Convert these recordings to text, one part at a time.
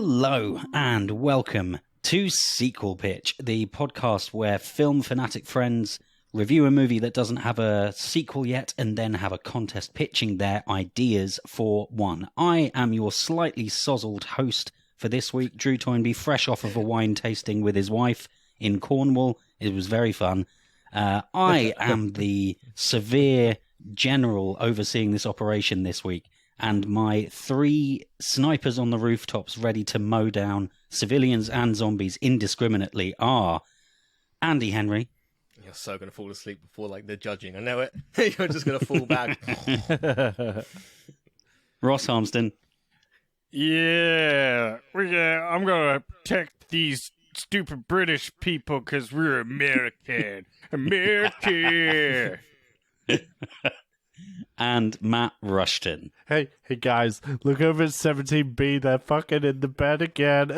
Hello and welcome to Sequel Pitch, the podcast where film fanatic friends review a movie that doesn't have a sequel yet and then have a contest pitching their ideas for one. I am your slightly sozzled host for this week, Drew Toynbee, fresh off of a wine tasting with his wife in Cornwall. It was very fun. I am the severe general overseeing this operation this week, and my 3 snipers on the rooftops ready to mow down civilians and zombies indiscriminately are Andy Henry. You're so going to fall asleep before the judging. I know it. You're just going to fall back. Ross Harmston. Yeah, I'm going to protect these stupid British people because we're American. American! And Matt Rushton. Hey guys, look over at 17B, they're fucking in the bed again.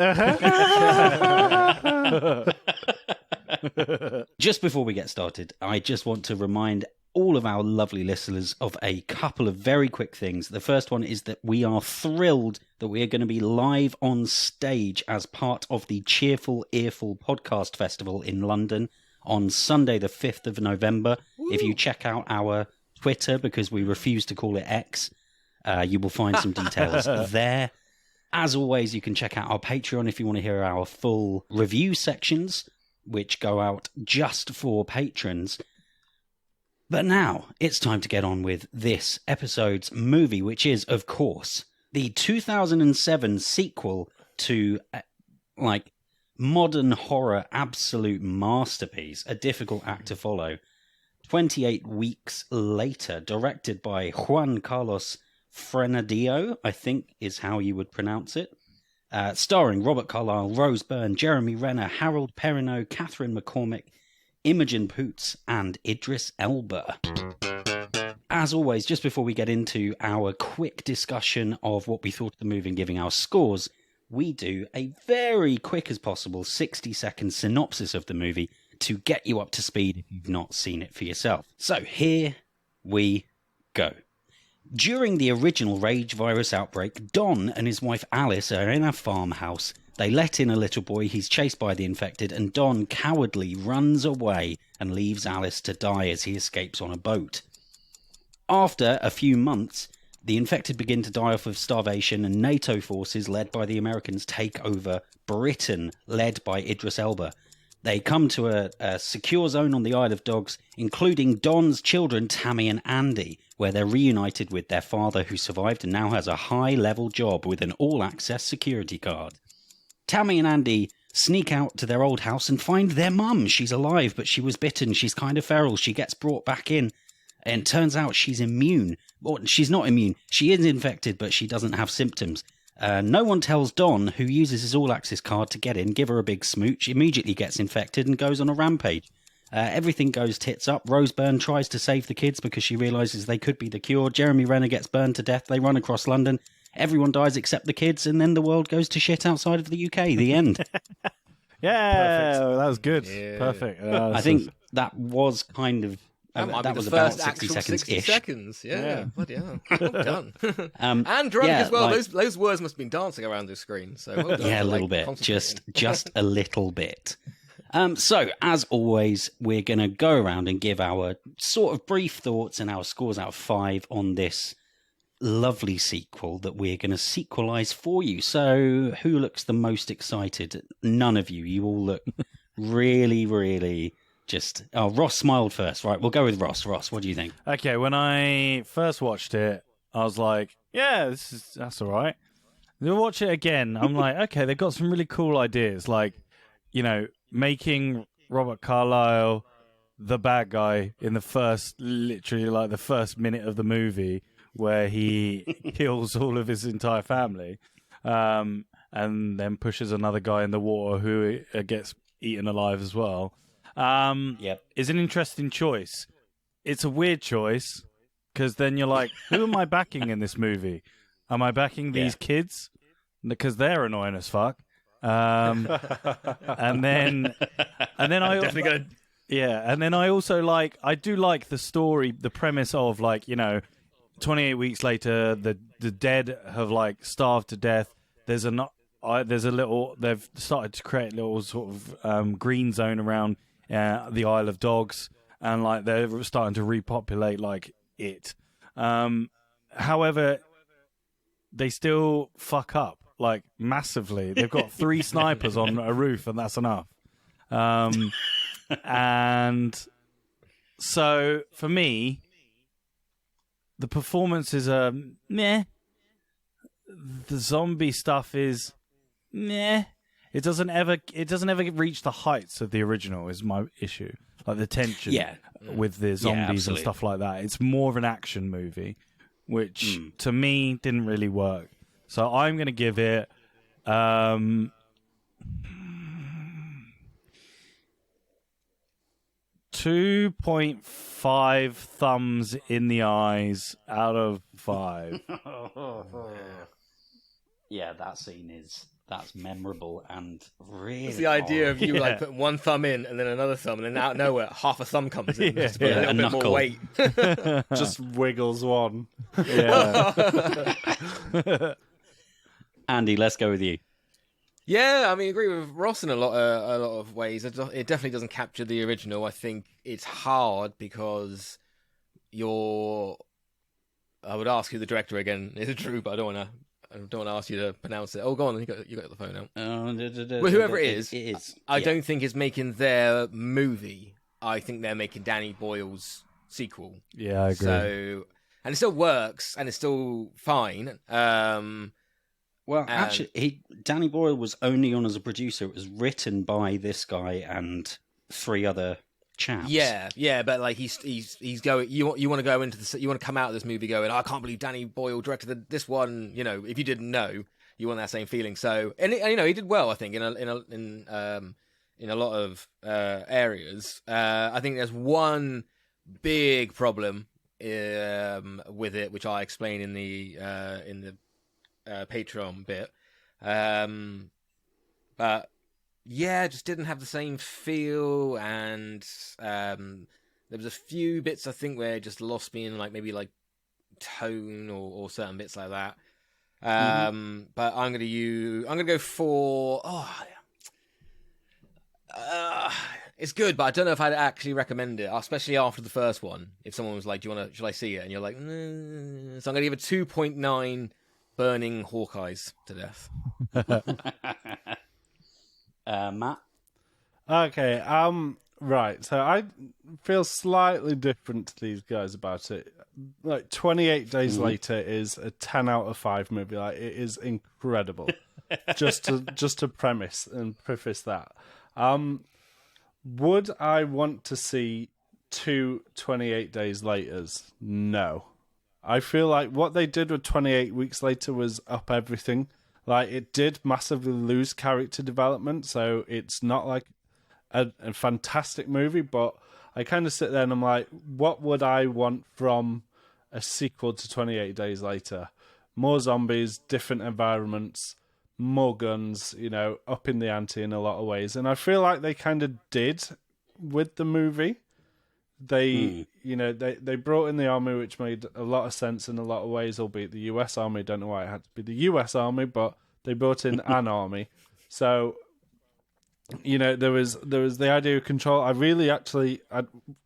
Just before we get started, I just want to remind all of our lovely listeners of a couple of very quick things. The first one is that we are thrilled that we are going to be live on stage as part of the Cheerful Earful Podcast Festival in London on Sunday the 5th of November. Woo. If you check out our Twitter, because we refuse to call it X, you will find some details there. As always, you can check out our Patreon if you want to hear our full review sections, which go out just for patrons. But now, it's time to get on with this episode's movie, which is, of course, the 2007 sequel to, modern horror absolute masterpiece, a difficult act to follow. 28 weeks later, directed by Juan Carlos Fresnadillo, I think is how you would pronounce it. Starring Robert Carlyle, Rose Byrne, Jeremy Renner, Harold Perrineau, Catherine McCormack, Imogen Poots, and Idris Elba. As always, just before we get into our quick discussion of what we thought of the movie and giving our scores, we do a very quick as possible 60-second synopsis of the movie to get you up to speed if you've not seen it for yourself. So here we go. During the original rage virus outbreak, Don and his wife Alice are in a farmhouse. They let in a little boy, he's chased by the infected, and Don cowardly runs away and leaves Alice to die as he escapes on a boat. After a few months, the infected begin to die off of starvation, and NATO forces led by the Americans take over Britain, led by Idris Elba. They come to a secure zone on the Isle of Dogs, including Don's children, Tammy and Andy, where they're reunited with their father who survived and now has a high-level job with an all-access security card. Tammy and Andy sneak out to their old house and find their mum. She's alive, but she was bitten. She's kind of feral. She gets brought back in, and turns out she's immune. Well, she's not immune. She is infected, but she doesn't have symptoms. No one tells Don, who uses his all-access card to get in, give her a big smooch, immediately gets infected and goes on a rampage. Everything goes tits up. Rose Byrne tries to save the kids because she realises they could be the cure. Jeremy Renner gets burned to death. They run across London. Everyone dies except the kids, and then the world goes to shit outside of the UK. The end. Yeah, Perfect. that was good. Yeah. Perfect. I think that was kind of... That was the about first 60 actual seconds-ish. 60 seconds. Yeah. Bloody hell. Well done. Um, and drunk yeah, as well. like- Those words must have been dancing around the screen. So well done Yeah, a for, little bit. concentrating. Just a little bit. So, as always, we're going to go around and give our sort of brief thoughts and our scores out of 5 on this lovely sequel that we're going to sequelize for you. So, who looks the most excited? None of you. You all look really, really just... Oh, Ross smiled first. Right, we'll go with Ross. Ross, what do you think? Okay, when I first watched it, I was like, yeah, that's all right. Then watch it again, I'm like, okay, they've got some really cool ideas, like, making Robert Carlyle the bad guy in the first minute of the movie where he kills all of his entire family, and then pushes another guy in the water who gets eaten alive as well. Is an interesting choice. It's a weird choice because then you're like, who am I backing in this movie? Am I backing these kids because they're annoying as fuck? And then I definitely gonna... and then I also I do like the story, the premise of 28 weeks later, the dead have starved to death. There's an there's a little. They've started to create a little sort of green zone around the Isle of Dogs, and like they're starting to repopulate like it. However, they still fuck up like massively. They've got 3 snipers on a roof, and that's enough. And so for me, the performance is meh. The zombie stuff is meh. It doesn't ever reach the heights of the original. Is my issue, like the tension with the zombies and stuff like that. It's more of an action movie, which to me didn't really work. So I'm going to give it 2.5 thumbs in the eyes out of 5. Yeah, that scene that's memorable and really. It's the idea of you like putting one thumb in and then another thumb, and then out of nowhere half a thumb comes in just to put a little bit more weight. Just wiggles one. Yeah. Andy, let's go with you. Yeah, I mean, I agree with Ross in a lot of ways. It definitely doesn't capture the original. I think it's hard because I would ask you the director again. Is Drew? But I don't want to ask you to pronounce it. Oh, go on. You got the phone out. Well, whoever it is, I don't think is making their movie. I think they're making Danny Boyle's sequel. Yeah, I agree. So, and it still works, and it's still fine. Well, actually, Danny Boyle was only on as a producer. It was written by this guy and 3 other chaps. Yeah, but like he's going. You want to go into this. You want to come out of this movie going, I can't believe Danny Boyle directed this one. You know, if you didn't know, you want that same feeling. So, and you know, he did well. I think in a lot of areas. I think there's one big problem with it, which I explain in the Patreon bit, but yeah, just didn't have the same feel, and there was a few bits I think where it just lost me in like maybe like tone or certain bits like that. But I'm gonna go for it's good, but I don't know if I'd actually recommend it, especially after the first one. If someone was like, should I see it? And you're like, nah. So I'm gonna give it 2.9 burning Hawkeyes to death. Matt? Okay, right. So I feel slightly different to these guys about it. Like 28 Days Later is a 10 out of 5 movie. Like, it is incredible. just to preface that. Would I want to see 28 Days Laters? No. I feel like what they did with 28 Weeks Later was up everything. Like, it did massively lose character development, so it's not like a fantastic movie, but I kind of sit there and I'm like, what would I want from a sequel to 28 Days Later? More zombies, different environments, more guns, you know, up in the ante in a lot of ways. And I feel like they kind of did with the movie. They brought in the army, which made a lot of sense in a lot of ways, albeit the US Army. Don't know why it had to be the US Army, but they brought in an army. So, you know, there was the idea of control. I really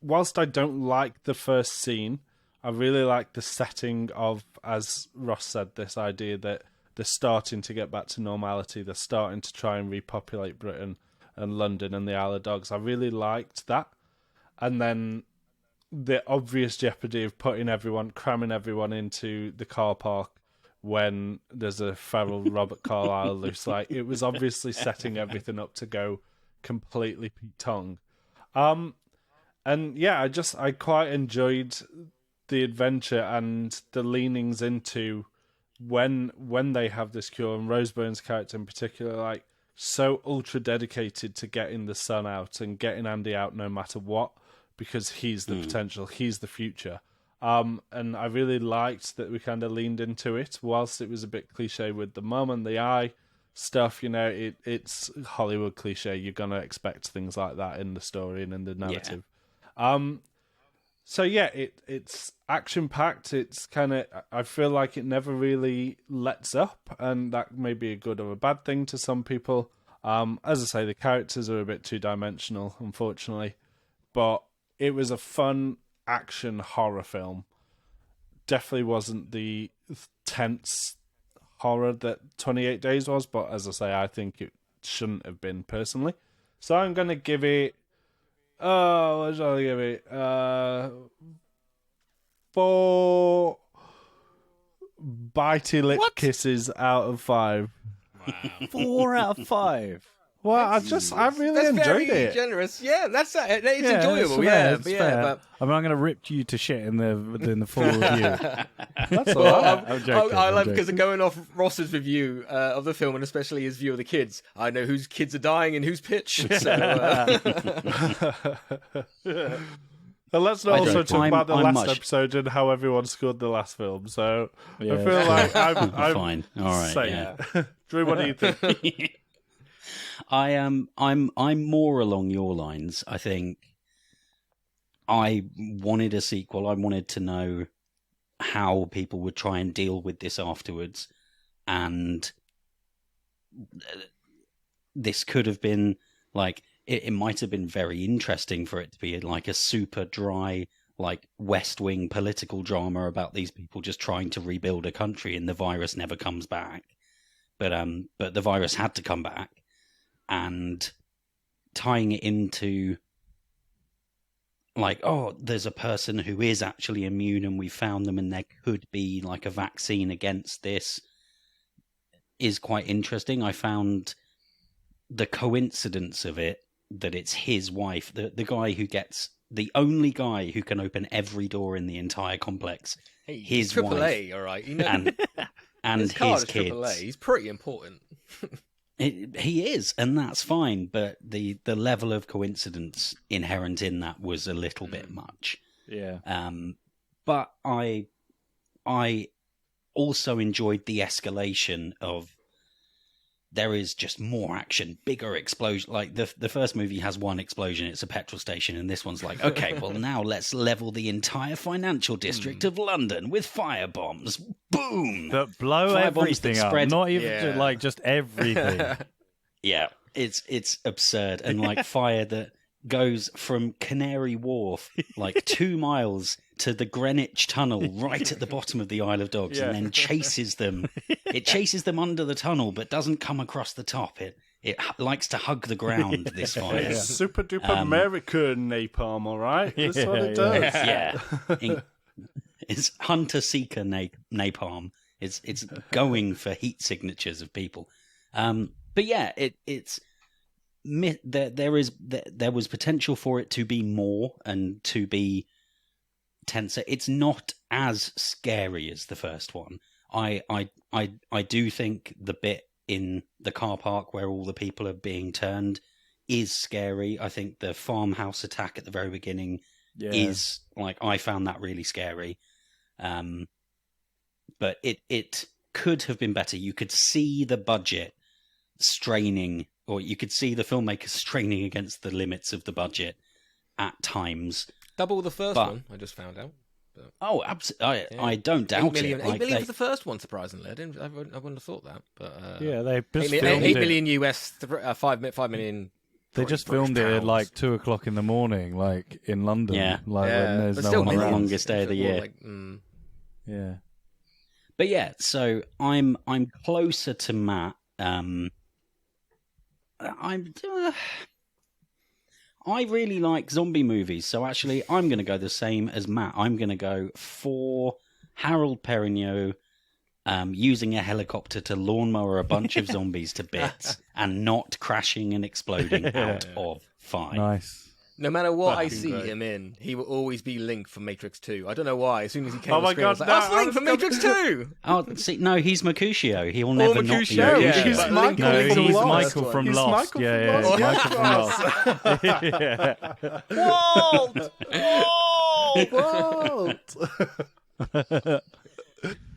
whilst I don't like the first scene, I really like the setting of, as Ross said, this idea that they're starting to get back to normality. They're starting to try and repopulate Britain and London and the Isle of Dogs. I really liked that. And then the obvious jeopardy of cramming everyone into the car park when there's a feral Robert Carlyle loose. Like, it was obviously setting everything up to go completely Pete-tongue. And yeah, I quite enjoyed the adventure and the leanings into when they have this cure, and Rose Byrne's character in particular, like, so ultra dedicated to getting the son out and getting Andy out no matter what, because he's the potential, he's the future. And I really liked that we kind of leaned into it, whilst it was a bit cliche with the mum and the eye stuff. You know, it's Hollywood cliche. You're going to expect things like that in the story and in the narrative. Yeah. So yeah, it's action packed. It's kind of, I feel like it never really lets up, and that may be a good or a bad thing to some people. As I say, the characters are a bit two dimensional, unfortunately, but it was a fun action horror film. Definitely wasn't the tense horror that 28 Days was, but as I say, I think it shouldn't have been personally. So I'm gonna give it. Oh, what shall I give it? 4 bitey lip kisses out of 5. Wow. 4 out of 5. Well, I really That's enjoyed very it. generous. Yeah, it's enjoyable. It's Yeah, fair. but I mean, I'm going to rip you to shit in the full review. That's all well, right. I'm joking, I I'm love because joking. going off Ross's review of the film and especially his view of the kids. I know whose kids are dying and whose pitch. So, And let's not I also don't- talk I'm- about the I'm last much- episode and how everyone scored the last film. So Yeah. I feel like I'm Fine. All right. safe. Yeah. Drew, what do you think? I'm more along your lines. I think I wanted a sequel. I wanted to know how people would try and deal with this afterwards, and this could have been like it might have been very interesting for it to be like a super dry, like West Wing political drama about these people just trying to rebuild a country, and the virus never comes back. But the virus had to come back. And tying it into like, oh, there's a person who is actually immune and we found them and there could be like a vaccine against this is quite interesting. I found the coincidence of it, that it's his wife, the guy who gets, the only guy who can open every door in the entire complex, hey, his Triple wife A, all right. You know, and his card his is Triple A. kids. He's pretty important. He is, and that's fine. But the level of coincidence inherent in that was a little bit much. Yeah. But I also enjoyed the escalation of there is just more action, bigger explosion. Like the first movie has one explosion, it's a petrol station, and this one's like, okay, well now let's level the entire financial district of London with fire bombs. Boom! That blow Fire bombs everything that up. spread- Not even Yeah. like just everything. Yeah, it's absurd, and like fire that goes from Canary Wharf like 2 miles to the Greenwich Tunnel right at the bottom of the Isle of Dogs, and then chases them. It chases them under the tunnel, but doesn't come across the top. It likes to hug the ground. This fire, It's super duper American napalm, all right? That's what it does. yeah. It's hunter seeker napalm. It's going for heat signatures of people. But yeah, there was potential for it to be more and to be tenser. It's not as scary as the first one. I do think the bit in the car park where all the people are being turned is scary. I think the farmhouse attack at the very beginning is like, I found that really scary. But it could have been better. You could see the budget straining, or you could see the filmmakers straining against the limits of the budget at times. Double the first one, I just found out. But, Oh, absolutely! I don't doubt 8 million, it. 8 Like, million they- for the first one, surprisingly. I wouldn't have thought that. But Yeah, they just 8 filmed million it. US, 5 million. They just British filmed it at pounds. like 2:00 in the morning, like in London. Yeah. Like Yeah, when there's but no still one on the millions. around. longest day of the year. Like, Yeah. But yeah, so I'm closer to Matt. I really like zombie movies, so actually I'm going to go the same as Matt. I'm going to go for Harold Perrineau using a helicopter to lawnmower a bunch of zombies to bits and not crashing and exploding out of fire. Nice. no matter what I Fucking see great. him in, he will always be Link from Matrix 2. I don't know why. As soon as he came Oh on my screen, I was God, like, no, that's Link from Matrix 2! Oh, see, no, he's Mercutio. He'll never not be Mercutio, Mercutio. yeah. He's But Michael Link- No, Link from he's Lost. Michael from He's Lost. Michael Yeah, from yeah, Lost. Michael from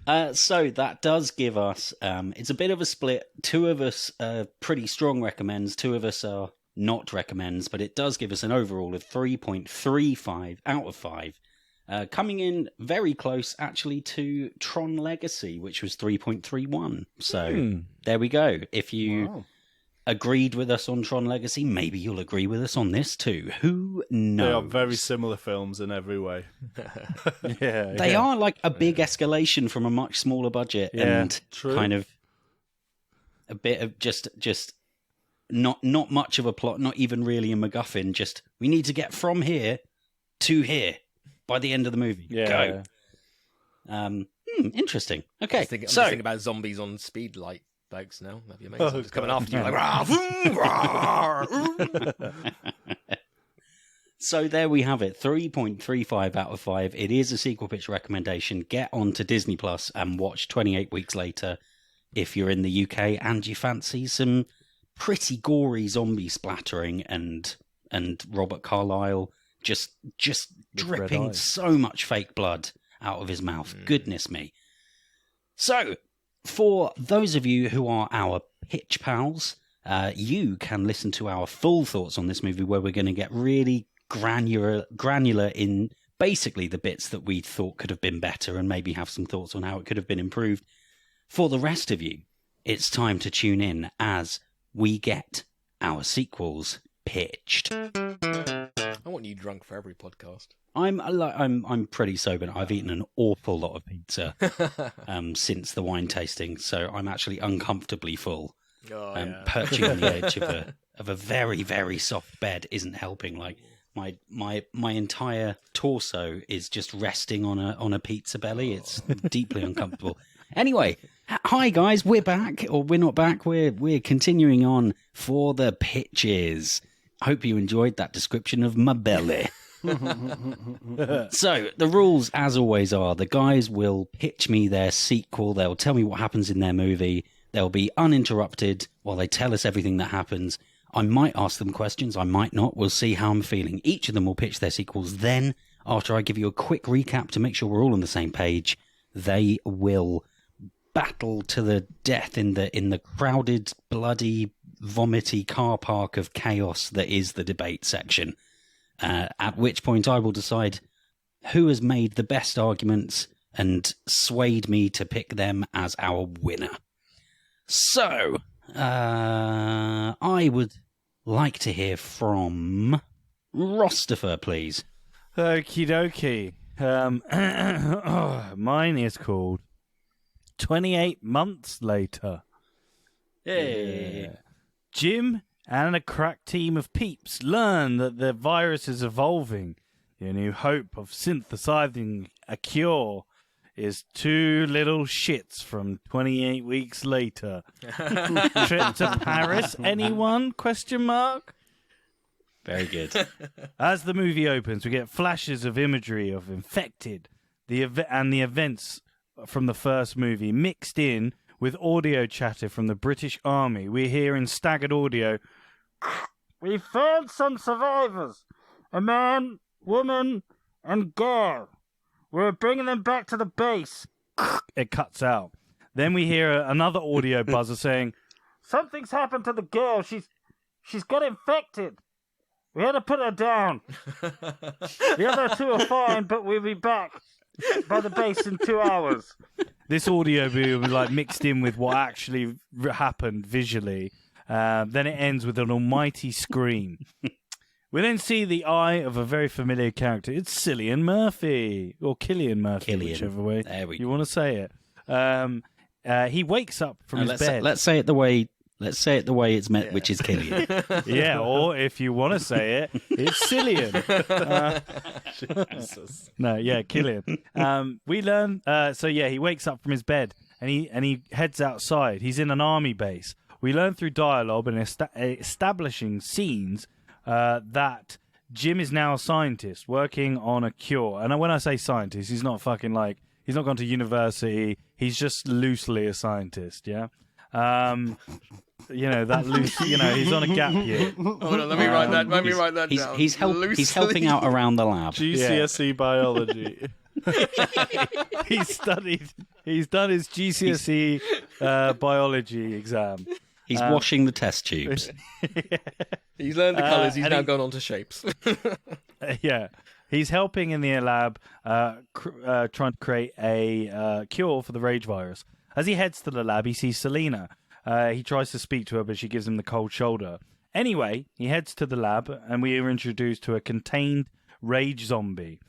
Lost. So that does give us, it's a bit of a split. 2 of us are pretty strong recommends, 2 of us are not recommends, but it does give us an overall of 3.35 out of 5. Coming in very close, actually, to Tron Legacy, which was 3.31. So there we go. If you agreed with us on Tron Legacy, maybe you'll agree with us on this too. Who knows? They are very similar films in every way. They are like a big escalation from a much smaller budget and kind of a bit of just not much of a plot, not even really a MacGuffin. Just we need to get from here to here by the end of the movie. Go. Interesting. Okay, I'm just thinking about zombies on speed light boats now. That'd be amazing. Just coming after you like rah, vroom, rah. So there we have it, 3.35 out of 5. It is a sequel pitch recommendation. Get on to Disney Plus and watch 28 Weeks Later if you're in the UK and you fancy some pretty gory zombie splattering and Robert Carlyle just dripping so much fake blood out of his mouth. Goodness me. So, for those of you who are our pitch pals, you can listen to our full thoughts on this movie where we're going to get really granular in basically the bits that we thought could have been better and maybe have some thoughts on how it could have been improved. For the rest of you, it's time to tune in as we get our sequels pitched. I want you drunk for every podcast. I'm pretty sober. I've eaten an awful lot of pizza since the wine tasting, so I'm actually uncomfortably full. Perching on the edge of a very, very soft bed isn't helping. Like my entire torso is just resting on a pizza belly. It's deeply uncomfortable. Anyway, hi guys, we're back, or we're not back. We're continuing on for the pitches. I hope you enjoyed that description of my belly. So, the rules, as always, are the guys will pitch me their sequel. They'll tell me what happens in their movie. They'll be uninterrupted while they tell us everything that happens. I might ask them questions. I might not. We'll see how I'm feeling. Each of them will pitch their sequels. Then, after I give you a quick recap to make sure we're all on the same page, they will battle to the death in the crowded, bloody, vomity car park of chaos that is the debate section. At which point I will decide who has made the best arguments and swayed me to pick them as our winner. So, I would like to hear from Rostifer, please. Okie dokie. Mine is called 28 Months Later. Hey. Jim and a crack team of peeps learn that the virus is evolving. Your new hope of synthesizing a cure is two little shits from 28 Weeks Later. Trip to Paris, anyone? Question mark. Very good. As the movie opens, we get flashes of imagery of infected, the events from the first movie mixed in with audio chatter from the British Army. We hear in staggered audio, "We found some survivors. A man, woman, and girl. We're bringing them back to the base." It cuts out. Then we hear another audio buzzer saying, "Something's happened to the girl. She's got infected. We had to put her down. The other two are fine, but we'll be back by the base in 2 hours." This audio will be like mixed in with what actually happened visually. Then it ends with an almighty scream. We then see the eye of a very familiar character. It's Cillian Murphy, or Cillian Murphy, whichever way you want to say it. He wakes up from his bed. Let's say it the way it's meant, which is Cillian. Yeah, or if you want to say it, it's Cillian. Cillian. We learn. He wakes up from his bed and he heads outside. He's in an army base. We learn through dialogue and establishing scenes that Jim is now a scientist working on a cure. And when I say scientist, he's not fucking like, he's not gone to university. He's just loosely a scientist, yeah? That loose, he's on a gap year. Hold on, let me write that down. He's helping out around the lab. GCSE biology. He's done his GCSE biology exam. He's washing the test tubes. He's learned the colours. He's now gone on to shapes. Yeah. He's helping in the lab, trying to create a cure for the rage virus. As he heads to the lab, he sees Selena. He tries to speak to her, but she gives him the cold shoulder. Anyway, he heads to the lab, and we are introduced to a contained rage zombie.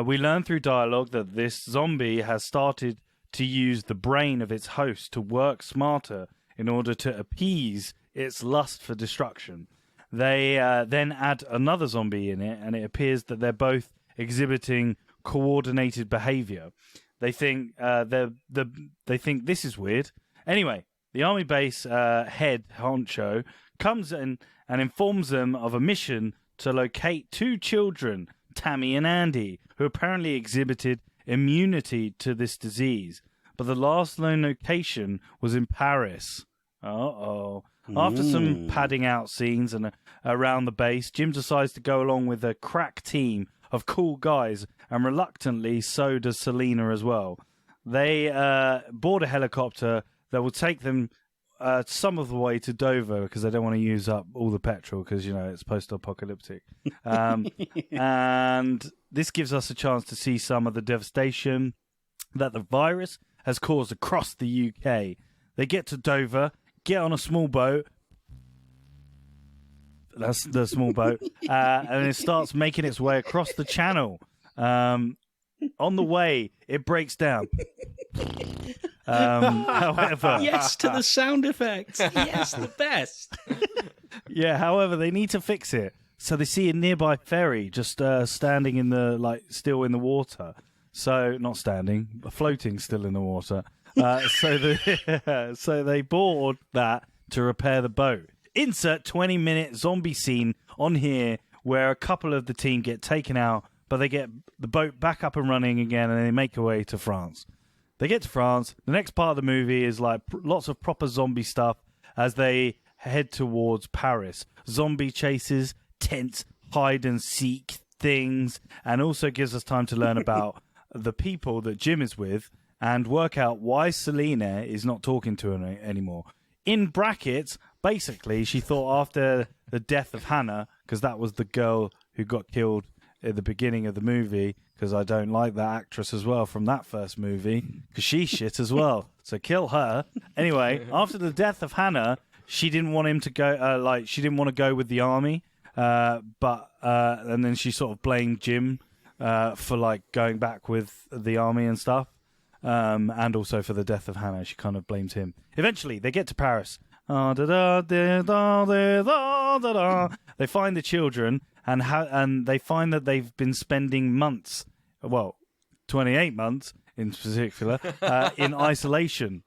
We learn through dialogue that this zombie has started to use the brain of its host to work smarter in order to appease its lust for destruction. They then add another zombie in it, and it appears that they're both exhibiting coordinated behavior. They think they think this is weird. Anyway, the army base head honcho comes in and informs them of a mission to locate two children, Tammy and Andy, who apparently exhibited immunity to this disease. But the last known location was in Paris. Uh-oh. After some padding out scenes and around the base, Jim decides to go along with a crack team of cool guys, and reluctantly so does Selena as well. They board a helicopter that will take them some of the way to Dover because they don't want to use up all the petrol because, you know, it's post-apocalyptic. And this gives us a chance to see some of the devastation that the virus has caused across the UK. They get to Dover, get on a small boat. That's the small boat. And it starts making its way across the channel. On the way, it breaks down. However, yes to the sound effects. Yes, the best. Yeah, however, they need to fix it. So they see a nearby ferry just standing in the, still in the water. So, not standing, but floating still in the water. So they board that to repair the boat. Insert 20-minute zombie scene on here where a couple of the team get taken out, but they get the boat back up and running again, and they make their way to France. They get to France. The next part of the movie is lots of proper zombie stuff as they head towards Paris. Zombie chases, tense, hide and seek things, and also gives us time to learn about the people that Jim is with and work out why Selena is not talking to her anymore. In brackets, basically, she thought after the death of Hannah, because that was the girl who got killed at the beginning of the movie, because I don't like that actress as well from that first movie, because she's shit as well. So kill her. Anyway, after the death of Hannah, she didn't want him to go, she didn't want to go with the army, and then she sort of blamed Jim for going back with the army and stuff. And also for the death of Hannah, she kind of blames him. Eventually, they get to Paris. They find the children, and they find that they've been spending months, 28 months in particular, in isolation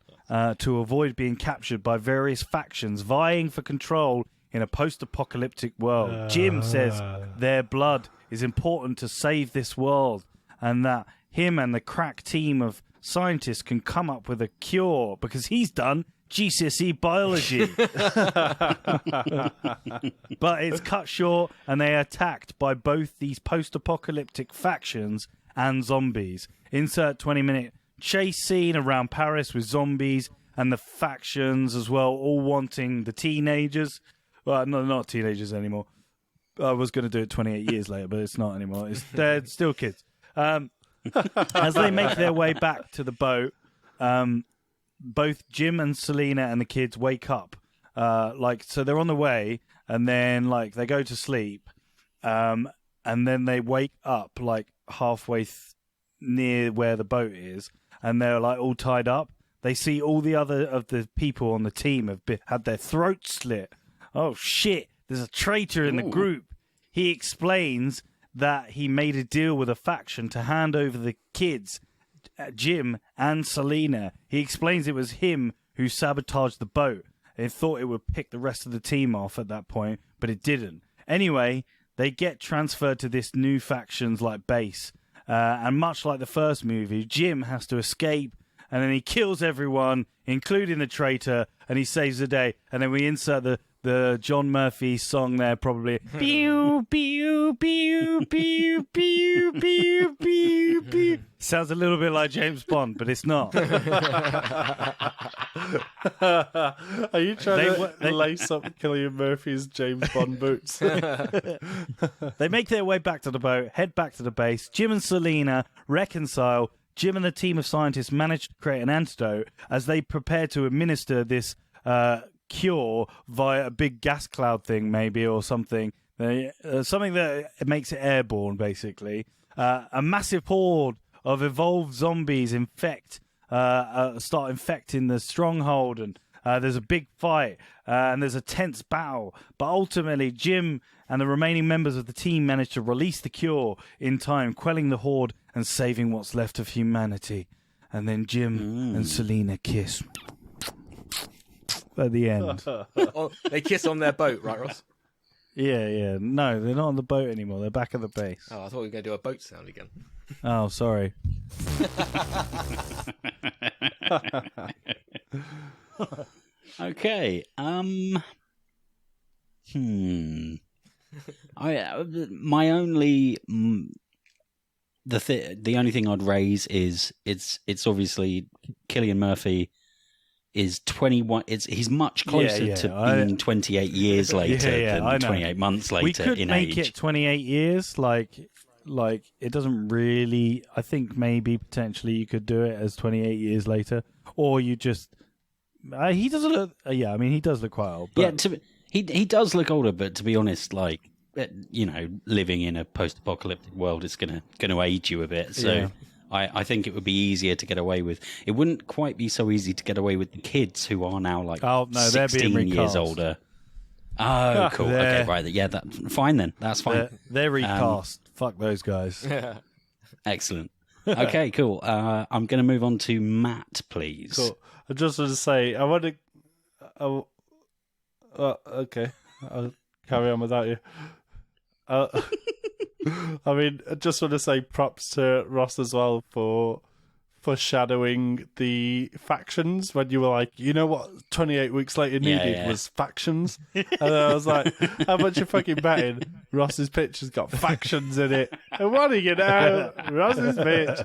to avoid being captured by various factions vying for control in a post-apocalyptic world. Jim says their blood is important to save this world, and that him and the crack team of scientists can come up with a cure because he's done GCSE biology. But it's cut short, and they are attacked by both these post-apocalyptic factions and zombies. Insert 20-minute chase scene around Paris with zombies and the factions as well, all wanting the teenagers. Well, no, not teenagers anymore. I was going to do it 28 years later, but it's not anymore. They're still kids. As they make their way back to the boat, both Jim and Selena and the kids wake up. So they're on the way, and then they go to sleep, and then they wake up halfway near where the boat is, and they're all tied up. They see all the other of the people on the team have had their throats slit. Oh shit! There's a traitor in the group. He explains that he made a deal with a faction to hand over the kids, Jim and Selena. He explains it was him who sabotaged the boat. They thought it would pick the rest of the team off at that point, but it didn't. Anyway, they get transferred to this new faction's base. And much like the first movie, Jim has to escape, and then he kills everyone, including the traitor, and he saves the day. And then we insert the John Murphy song there, probably. Pew, pew, pew, pew, pew, pew, pew, pew. Sounds a little bit like James Bond, but it's not. Are you trying to lace up Cillian Murphy's James Bond boots? They make their way back to the boat, head back to the base. Jim and Selena reconcile. Jim and a team of scientists manage to create an antidote as they prepare to administer this cure via a big gas cloud thing, maybe, or something. Something that makes it airborne, basically. A massive horde of evolved zombies start infecting the stronghold, and there's a big fight, and there's a tense battle. But ultimately, Jim and the remaining members of the team manage to release the cure in time, quelling the horde and saving what's left of humanity. And then Jim and Selena kiss at the end. Oh, they kiss on their boat, right, Ross? Yeah. No, they're not on the boat anymore. They're back at the base. Oh, I thought we were going to do a boat sound again. Oh, sorry. Okay. My only the only thing I'd raise is it's obviously Cillian Murphy is 21. He's much closer to being 28 years later than 28 months later. We could in make age. it 28 years. Like it doesn't really. I think maybe potentially you could do it as 28 years later, or you just. He doesn't look. I mean, he does look quite old. But... Yeah, he does look older, but to be honest, like, you know, living in a post-apocalyptic world is gonna age you a bit. So Yeah. I think it would be easier to get away with. It wouldn't quite be so easy to get away with the kids who are now like Oh, no, they're being 16 years recast. older. Oh, cool. They're- Okay, right. Yeah, fine then. That's fine. They're recast. Fuck those guys. Excellent. Okay, cool. I'm going to move on to Matt, please. Cool. I just want to say, I want to. Okay, I'll carry on without you. I mean, I just want to say props to Ross as well for foreshadowing the factions when you were like, you know what 28 weeks later needed was factions. And then I was like, how much you fucking betting Ross's picture's got factions in it? And what do you know? Ross's pitch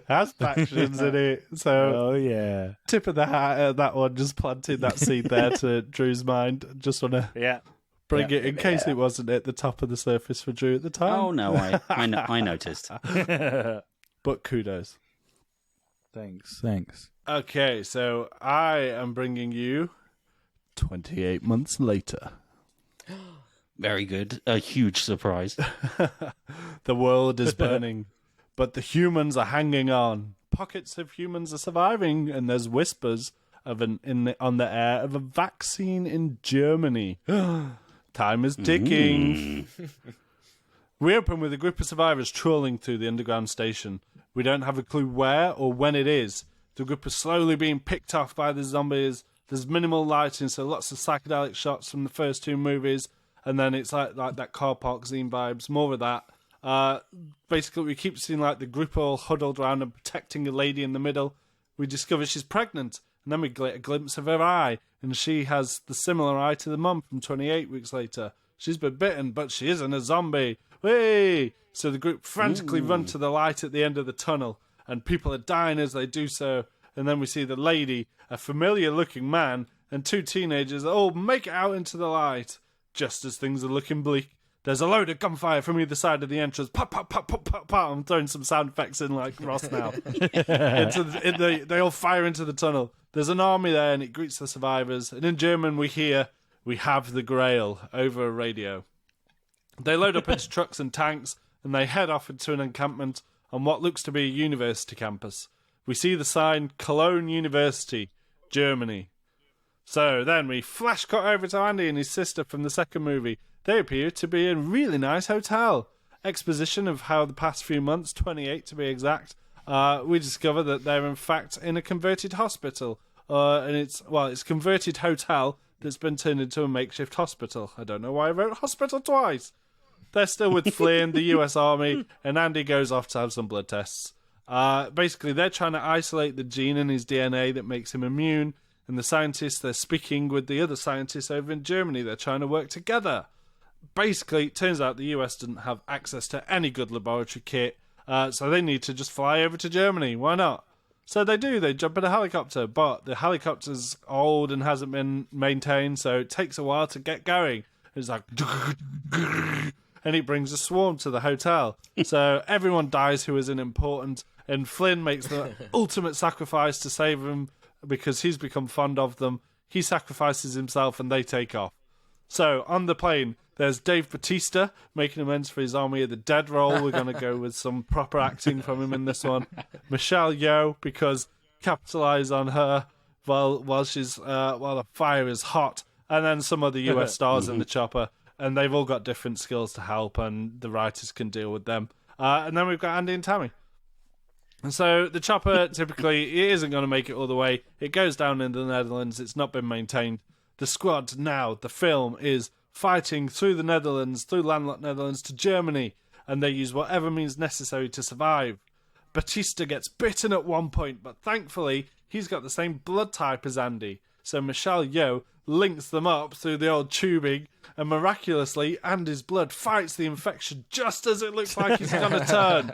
has factions in it. So, Oh yeah. tip of the hat at that one, just planting that seed there to Drew's mind. Just want to Yeah. bring it in case it wasn't at the top of the surface for Drew at the time. Oh, no, I noticed. But kudos. Thanks. Okay, so I am bringing you 28 months later. Very good. A huge surprise. The world is burning, but the humans are hanging on. Pockets of humans are surviving, and there's whispers of on the air of a vaccine in Germany. Time is ticking. We open with a group of survivors trawling through the underground station. We don't have a clue where or when it is. The group is slowly being picked off by the zombies. There's minimal lighting, so lots of psychedelic shots from the first two movies. And then it's like that car park scene vibes, more of that. Basically, we keep seeing like the group all huddled around and protecting a lady in the middle. We discover she's pregnant, and then we get a glimpse of her eye, and she has the similar eye to the mum from 28 weeks later. She's been bitten, but she isn't a zombie. Whee! So the group frantically run to the light at the end of the tunnel, and people are dying as they do so. And then we see the lady, a familiar-looking man, and two teenagers all make it out into the light. Just as things are looking bleak, there's a load of gunfire from either side of the entrance. Pop, pop, pop, pop, pop, pop. I'm throwing some sound effects in like Ross now. They all fire into the tunnel. There's an army there, and it greets the survivors. And in German, we hear, "We have the Grail," over a radio. They load up into trucks and tanks, and they head off into an encampment on what looks to be a university campus. We see the sign Cologne University, Germany. So then we flash cut over to Andy and his sister from the second movie. They appear to be in a really nice hotel. Exposition of how the past few months, 28 to be exact, we discover that they're in fact in a converted hospital. And it's a converted hotel that's been turned into a makeshift hospital. I don't know why I wrote hospital twice. They're still with Flynn, the US Army, and Andy goes off to have some blood tests. Basically, they're trying to isolate the gene in his DNA that makes him immune, and the scientists, they're speaking with the other scientists over in Germany. They're trying to work together. Basically, it turns out the US didn't have access to any good laboratory kit. So they need to just fly over to Germany. Why not? So they do. They jump in a helicopter, but the helicopter's old and hasn't been maintained, so it takes a while to get going. It's like, and it brings a swarm to the hotel. So everyone dies who isn't important, and Flynn makes the ultimate sacrifice to save them because he's become fond of them. He sacrifices himself, and they take off. So on the plane, there's Dave Bautista making amends for his Army of the Dead role. We're going to go with some proper acting from him in this one. Michelle Yeoh, because capitalise on her while the fire is hot, and then some other US stars in the chopper, and they've all got different skills to help, and the writers can deal with them. And then we've got Andy and Tammy. And so the chopper typically it isn't going to make it all the way. It goes down in the Netherlands. It's not been maintained. The squad now, the film, is fighting through the Netherlands, through landlocked Netherlands to Germany, and they use whatever means necessary to survive. Batista gets bitten at one point, but thankfully he's got the same blood type as Andy, so Michelle Yeoh links them up through the old tubing, and miraculously Andy's blood fights the infection just as it looks like he's gonna turn.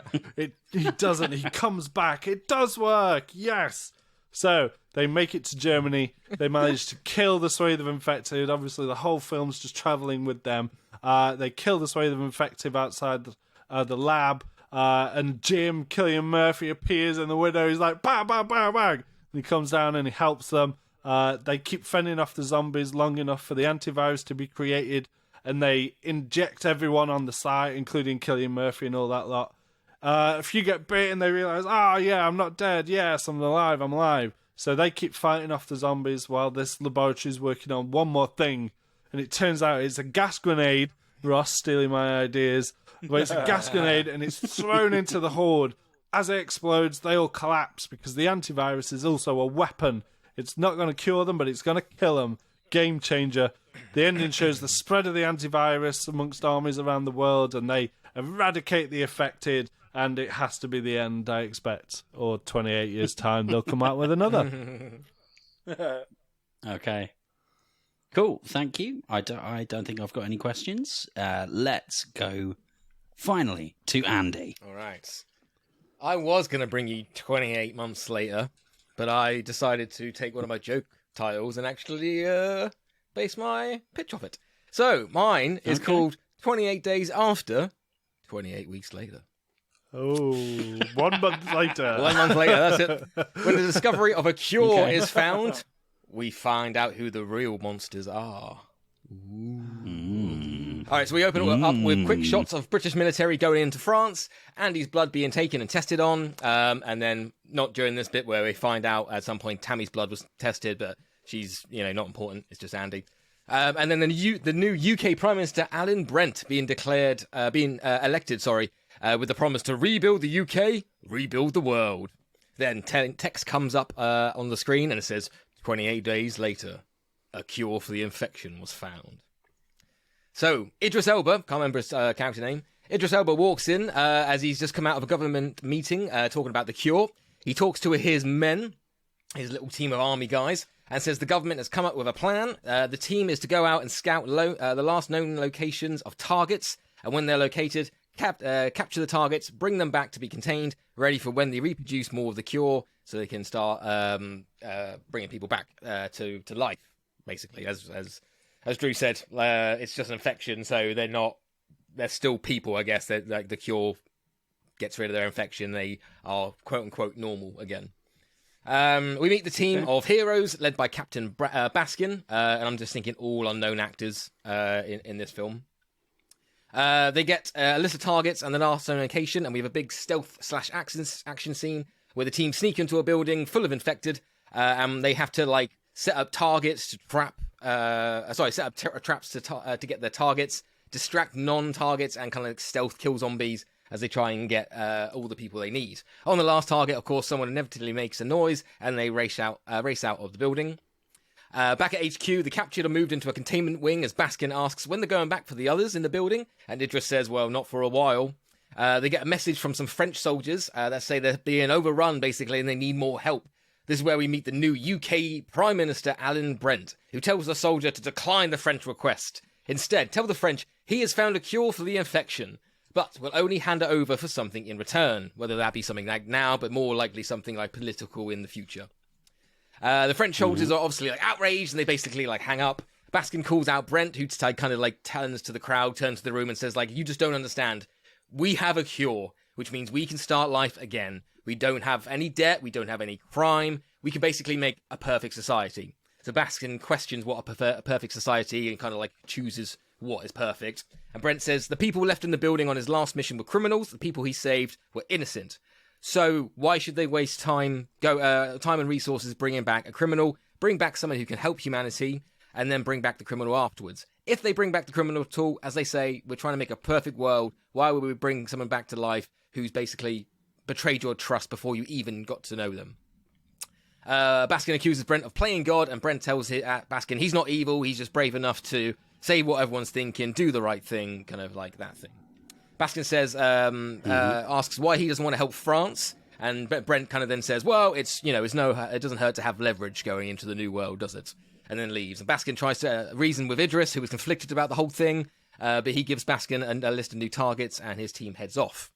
He doesn't. He comes back. It does work. Yes. So they make it to Germany. They manage to kill the swathe of infected. Obviously, the whole film's just traveling with them. They kill the swathe of infected outside the lab. And Cillian Murphy appears in the window. He's like, bang, bang, bang, bang. And he comes down and he helps them. They keep fending off the zombies long enough for the antivirus to be created. And they inject everyone on the site, including Cillian Murphy and all that lot. If you get bit and they realise, yeah, I'm not dead. Yes, I'm alive. So they keep fighting off the zombies while this laboratory's working on one more thing. And it turns out it's a gas grenade. Ross stealing my ideas. But it's a gas grenade and it's thrown into the horde. As it explodes, they all collapse because the antivirus is also a weapon. It's not going to cure them, but it's going to kill them. Game changer. The ending shows the spread of the antivirus amongst armies around the world, and they eradicate the affected. And it has to be the end, I expect. Or 28 years' time, they'll come out with another. Okay. Cool, thank you. I don't think I've got any questions. Let's go, finally, to Andy. All right. I was going to bring you 28 months later, but I decided to take one of my joke titles and actually base my pitch off it. So, mine is called 28 Days After, 28 Weeks Later. Oh, 1 month later. 1 month later, that's it. When the discovery of a cure is found, we find out who the real monsters are. All right, so we open up with quick shots of British military going into France, Andy's blood being taken and tested on, and then not during this bit where we find out at some point Tammy's blood was tested, but she's not important. It's just Andy. And then the new UK Prime Minister Alan Brent being elected. With the promise to rebuild the UK, rebuild the world. Then text comes up on the screen and it says, 28 days later, a cure for the infection was found. So, Idris Elba, can't remember his character name, Idris Elba walks in as he's just come out of a government meeting talking about the cure. He talks to his men, his little team of army guys, and says the government has come up with a plan. The team is to go out and scout the last known locations of targets, and when they're located, capture the targets, bring them back to be contained, ready for when they reproduce more of the cure, so they can start bringing people back to life. Basically, as Drew said, it's just an infection, so they're still people. I guess that like the cure gets rid of their infection, they are quote unquote normal again. We meet the team of heroes led by Captain Baskin, and I'm just thinking all unknown actors in this film. They get a list of targets and the last known location, and we have a big stealth/action scene where the team sneak into a building full of infected, and they have to set up targets to traps to get their targets, distract non-targets, and kind of stealth kill zombies as they try and get all the people they need. On the last target, of course, someone inevitably makes a noise, and they race out of the building. Back at HQ, the captured are moved into a containment wing as Baskin asks when they're going back for the others in the building, and Idris says, well, not for a while. They get a message from some French soldiers that say they're being overrun, basically, and they need more help. This is where we meet the new UK Prime Minister, Alan Brent, who tells the soldier to decline the French request. Instead, tell the French he has found a cure for the infection. but will only hand it over for something in return, whether that be something like now, but more likely something like political in the future. The French soldiers are obviously like outraged, and they basically like hang up. Baskin calls out Brent, who kind of like turns to the crowd, turns to the room, and says like, "You just don't understand. We have a cure, which means we can start life again. We don't have any debt. We don't have any crime. We can basically make a perfect society." So Baskin questions what a perfect society and kind of like chooses what is perfect. And Brent says the people left in the building on his last mission were criminals. The people he saved were innocent. So why should they waste time and resources bringing back a criminal, bring back someone who can help humanity, and then bring back the criminal afterwards? If they bring back the criminal at all, as they say, we're trying to make a perfect world. Why would we bring someone back to life who's basically betrayed your trust before you even got to know them? Baskin accuses Brent of playing God, and Brent tells Baskin he's not evil, he's just brave enough to say what everyone's thinking, do the right thing, kind of like that thing. Baskin says, asks why he doesn't want to help France, and Brent kind of then says, well, it doesn't hurt to have leverage going into the new world, does it? And then leaves. And Baskin tries to reason with Idris, who was conflicted about the whole thing, but he gives Baskin a list of new targets, and his team heads off.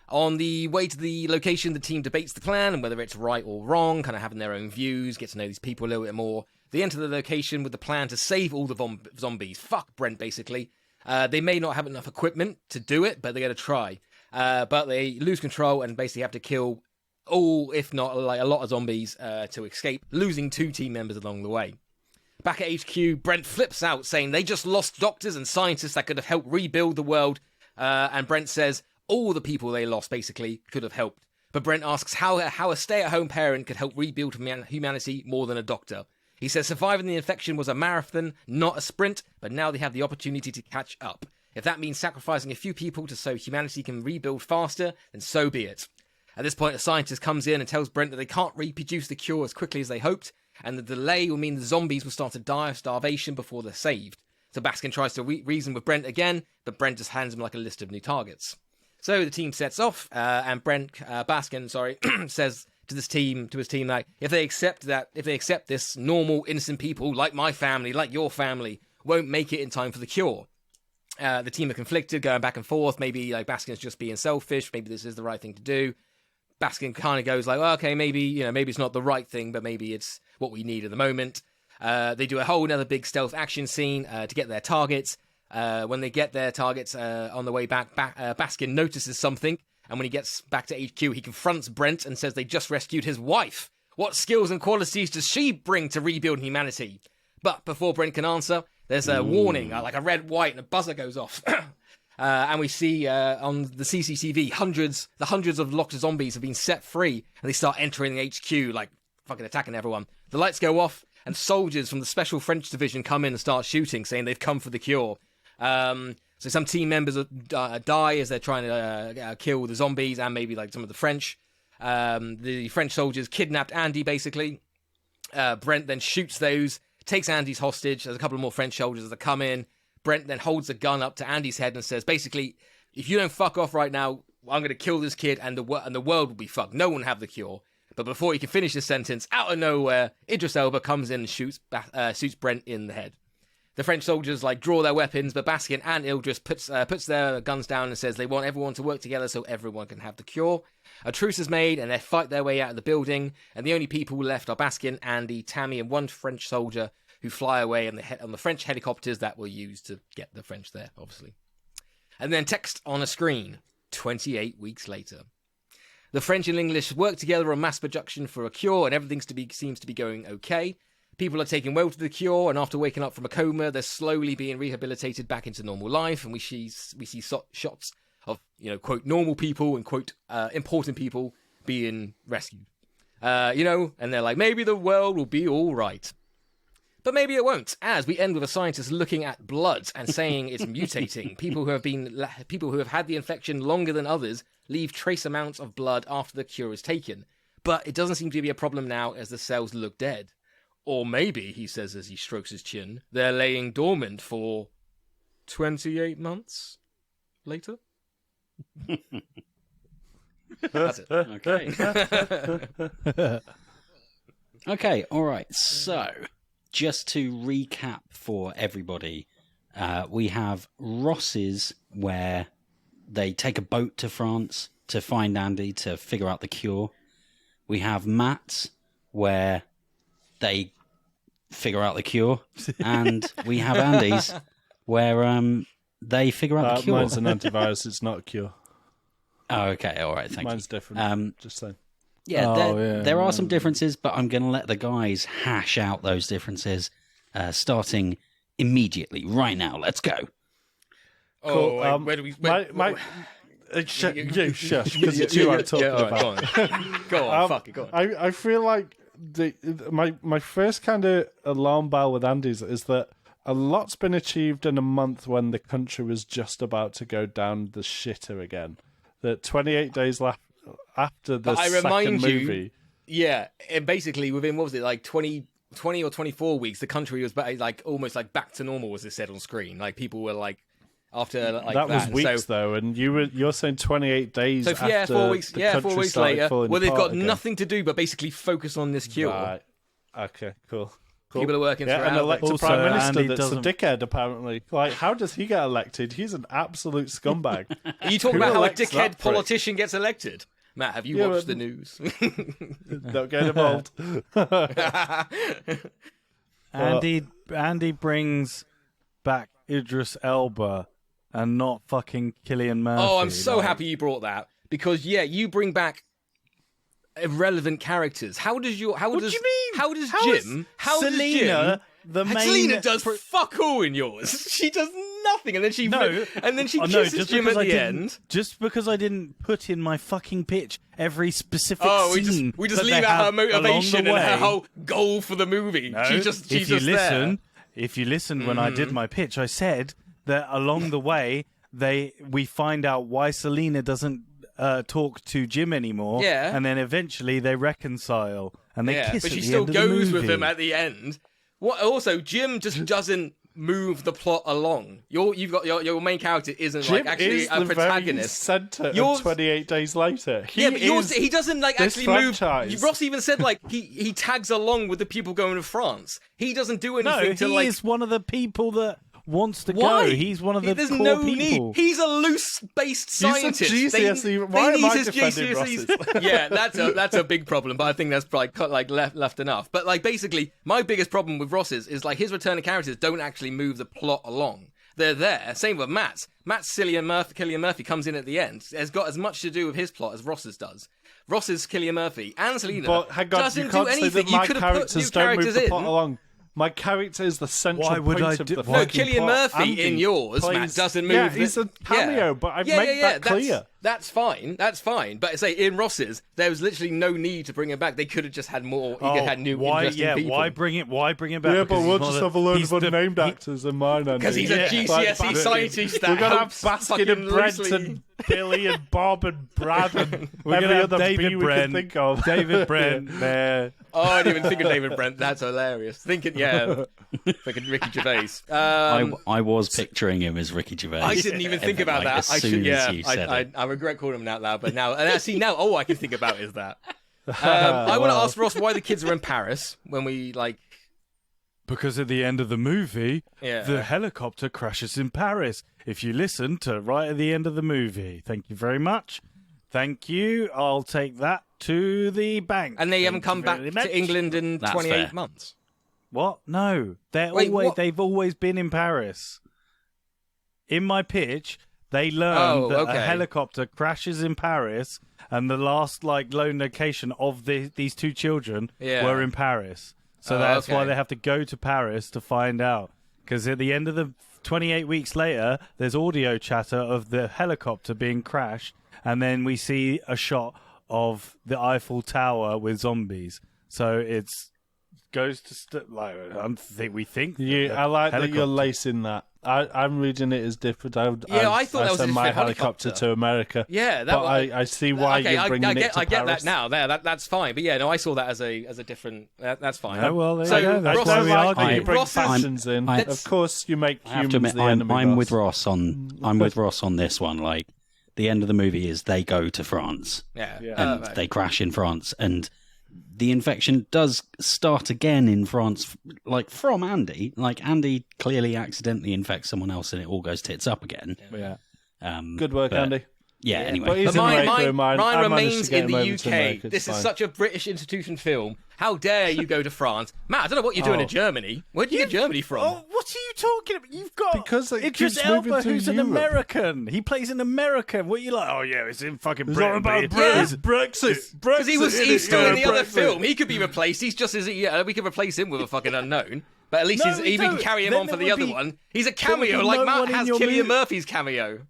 On the way to the location, the team debates the plan and whether it's right or wrong, kind of having their own views, get to know these people a little bit more. They enter the location with the plan to save all the zombies. Fuck Brent, basically. They may not have enough equipment to do it, but they're going to try. But they lose control and basically have to kill all, if not like a lot of zombies to escape, losing 2 team members along the way. Back at HQ, Brent flips out, saying they just lost doctors and scientists that could have helped rebuild the world. And Brent says all the people they lost, basically, could have helped. But Brent asks how a stay-at-home parent could help rebuild humanity more than a doctor. He says surviving the infection was a marathon, not a sprint, but now they have the opportunity to catch up. If that means sacrificing a few people so humanity can rebuild faster, then so be it. At this point, a scientist comes in and tells Brent that they can't reproduce the cure as quickly as they hoped, and the delay will mean the zombies will start to die of starvation before they're saved. So Baskin tries to reason with Brent again, but Brent just hands him like a list of new targets. So the team sets off, and Baskin says to his team that if they accept this, normal, innocent people like my family, like your family, won't make it in time for the cure. The team are conflicted, going back and forth. Maybe like Baskin's just being selfish. Maybe this is the right thing to do. Baskin kind of goes like, well, okay, maybe it's not the right thing, but maybe it's what we need at the moment. They do a whole another big stealth action scene to get their targets. When they get their targets on the way back, Baskin notices something, and when he gets back to HQ, he confronts Brent and says they just rescued his wife. What skills and qualities does she bring to rebuild humanity? But before Brent can answer, there's a warning, like a red, white, and a buzzer goes off. And we see on the CCTV, hundreds of locked zombies have been set free, and they start entering the HQ, like fucking attacking everyone. The lights go off, and soldiers from the Special French Division come in and start shooting, saying they've come for the cure. So some team members die as they're trying to kill the zombies, and maybe like some of the French. The French soldiers kidnapped Andy, basically. Brent then shoots those, takes Andy's hostage. There's a couple of more French soldiers that come in. Brent then holds a gun up to Andy's head and says, basically, if you don't fuck off right now, I'm going to kill this kid and the world will be fucked. No one will have the cure. But before he can finish his sentence, out of nowhere, Idris Elba comes in and shoots Brent in the head. The French soldiers draw their weapons, but Baskin and Idris puts their guns down and says they want everyone to work together so everyone can have the cure. A truce is made and they fight their way out of the building, and the only people left are Baskin, Andy, Tammy, and one French soldier who fly away on the French helicopters that were used to get the French there, obviously. And then text on a screen, 28 weeks later. The French and English work together on mass production for a cure, and everything seems to be going okay. People are taking well to the cure, and after waking up from a coma, they're slowly being rehabilitated back into normal life, and we see shots of, quote, normal people and, quote, important people being rescued. And they're like, maybe the world will be all right. But maybe it won't, as we end with a scientist looking at blood and saying it's mutating. People who have had the infection longer than others leave trace amounts of blood after the cure is taken. But it doesn't seem to be a problem now as the cells look dead. Or maybe, he says as he strokes his chin, they're laying dormant for 28 months later? That's it. Okay. Okay, all right. So, just to recap for everybody, we have Ross's where they take a boat to France to find Andy to figure out the cure. We have Matt's, where they figure out the cure, and we have Andy's, where they figure out the cure. Mine's an antivirus. It's not a cure. Oh, okay, all right, thank you. Mine's different. Just saying. Yeah, there are some differences, but I'm going to let the guys hash out those differences, starting immediately, right now. Let's go. Oh, Cool. where do we... Shush, because it's you I'm talking about. Go on, fuck it, go on. I feel like my first kind of alarm bell with Andy's is that a lot's been achieved in a month when the country was just about to go down the shitter again. That 28 days after the second movie. Yeah, and basically within, what was it, like 20 or 24 weeks, the country was back, almost back to normal, as it said on screen. Like, people were after that was weeks though, and you're saying 28 days. So after 4 weeks. The 4 weeks later. Well, they've got again. nothing to do but basically focus on this cure. Right. Okay. Cool. People are working and elect a Also, prime minister Andy that's doesn't- a dickhead. Apparently, how does he get elected? He's an absolute scumbag. Are you talking Who about how a elects that dickhead politician gets elected? Matt, have you watched the news? Don't get involved. Andy brings back Idris Elba and not fucking Cillian Murphy. Oh, I'm so happy you brought that, because you bring back irrelevant characters. What do you mean? How does Jim? Selena, the main? Selena does fuck all in yours. She does nothing, and then she kisses Jim at the end. Just because I didn't put in my fucking pitch every specific we scene. just that leave they out her have motivation along and the her way. whole goal for the movie. No, She's just there. If you listen when I did my pitch, I said that along the way we find out why Selena doesn't talk to Jim anymore. Yeah. And then eventually they reconcile and they kiss. But at she the still end of the goes with movie. him at the end. What? Also, Jim just doesn't move the plot along. Your main character isn't Jim actually is a the protagonist. very centre of 28 Days Later. He doesn't actually franchise. move. Ross even said he tags along with the people going to France. He doesn't do anything No, to he is one of the people that wants to Why? go. He's one of the There's core no people. need. He's a loose-based scientist. He's a GCSE. Why am I defending Ross's? Yeah, that's a big problem. But I think that's probably left enough. But basically, my biggest problem with Ross's is his returning characters don't actually move the plot along. They're there. Same with Matt's. Cillian Murphy comes in at the end. Has got as much to do with his plot as Ross's does. Ross's Cillian Murphy and Selena doesn't you do can't anything. say that You my could have put new characters don't move characters the in. plot along. My character is the central Why would point I of do- the why- No, fucking Cillian plot. Murphy Andy in yours, plays- Matt, doesn't move. Yeah, he's a cameo, but I'd make that clear. That's fine. But say in Ross's, there was literally no need to bring him back. They could have just had more. He could have had new interesting people. Why bring it back? Yeah, Because but he's we'll one just of have a load he's of the- unnamed he- actors in mine, Andy. Because he's a GCSE scientist that We're gonna have hopes Baskin fucking and Brent loosely- and Billy and Bob and Brad and We're every gonna have other David B we Brent. can think of. David Brent there. Oh, I didn't even think of David Brent. That's hilarious. Thinking Ricky Gervais. I was picturing him as Ricky Gervais. I didn't even think about that. As soon as you said it. I regret calling him out loud, but now, all I can think about is that. I want to ask Ross why the kids are in Paris when we Because at the end of the movie, Yeah. the helicopter crashes in Paris. If you listen to right at the end of the movie. Thank you very much. Thank you. I'll take that to the bank. and they haven't Thank come you back very to much. England in That's 28 fair. months. What? No. Wait, what? They've always been in Paris. In my pitch, they learned that a helicopter crashes in Paris and the last lone location of these two children were in Paris. So that's why they have to go to Paris to find out. Because at the end of the 28 weeks later, there's audio chatter of the helicopter being crashed, and then we see a shot of the Eiffel Tower with zombies. So it's goes to we think. I like that you're helicopter. lacing that. I'm reading it as different. I thought that was a send my different helicopter to America. Yeah, but I see why you're bringing it to I get Paris. that now. That's fine. But I saw that as a different. That's fine. Oh, well, there So, you go. That's Ross, why we I argue. you bring Ross is- fashions in. Of course, you make I have to humans admit, the enemy. I'm Ross. with Ross on. I'm with Ross on this one. The end of the movie is they go to France Yeah. and they crash in France, and the infection does start again in France. From Andy. Andy clearly accidentally infects someone else, and it all goes tits up again. Yeah. Good work, but- Andy. Yeah, But anyway. he's But in mine Mine I managed remains to get in him the over to UK. America, it's This is fine. such a British institution film. How dare you go to France? Matt, I don't know what you're doing in Germany. Where did you get Germany from? Oh, what are you talking about? You've got Because it Idris keeps moving Elba, through who's an Europe. American. He plays an American. What are you like? Oh yeah, it's in fucking It's Britain. all about but Brexit. Because he's still in the other Brexit. film. He could be replaced. He's just as we could replace him with a fucking unknown. But at least No, we can don't. carry him Then on for there the would other be- one. He's a would be cameo, like no Matt one in has your Cillian movie. Murphy's cameo.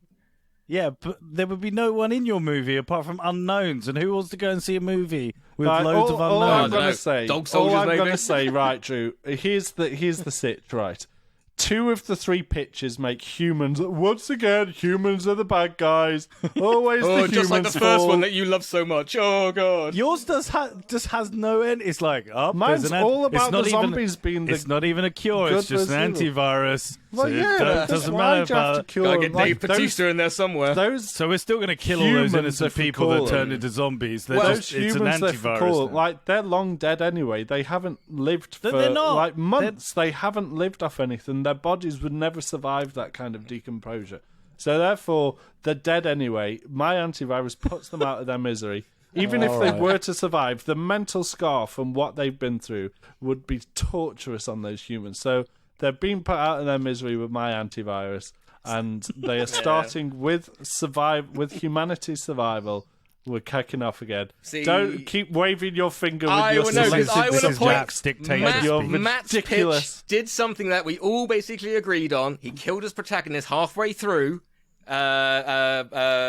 Yeah, but there would be no one in your movie apart from unknowns. And who wants to go and see a movie with Right, loads of all unknowns? I'm I don't gonna know. say, Dog all soldiers, I'm maybe? gonna say, right, Drew. Here's the sitch, right. 2 of the 3 pictures make humans. Once again, humans are the bad guys. Always the Oh, humans. just like the first fall. one that you love so much. Oh god. Yours just has no end. It's like Mine's there's an all it's about not the even- zombies being the It's not even a cure. It's good just an versus evil. antivirus. Well, so yeah, it that's doesn't why matter do you have to about. cure Gotta get like, Dave Bautista in there somewhere. those So we're still going to kill all those humans, innocent if we people call that turn them. into zombies. They're those just, it's an humans that antivirus. call now. like they're long dead anyway. They haven't lived for They're not. like months. They haven't lived off anything. Their bodies would never survive that kind of decomposure. So therefore, they're dead anyway. My antivirus puts them out of their misery. Even if they were to survive, the mental scar from what they've been through would be torturous on those humans. So they're being put out of their misery with my antivirus, and they are starting with humanity's survival. We're kicking off again. See, Don't keep waving your finger with I your will know, selected because I will This is appoint Jack's dictator Matt, You're speech. Matt's ridiculous. pitch did something that we all basically agreed on. He killed his protagonist halfway through,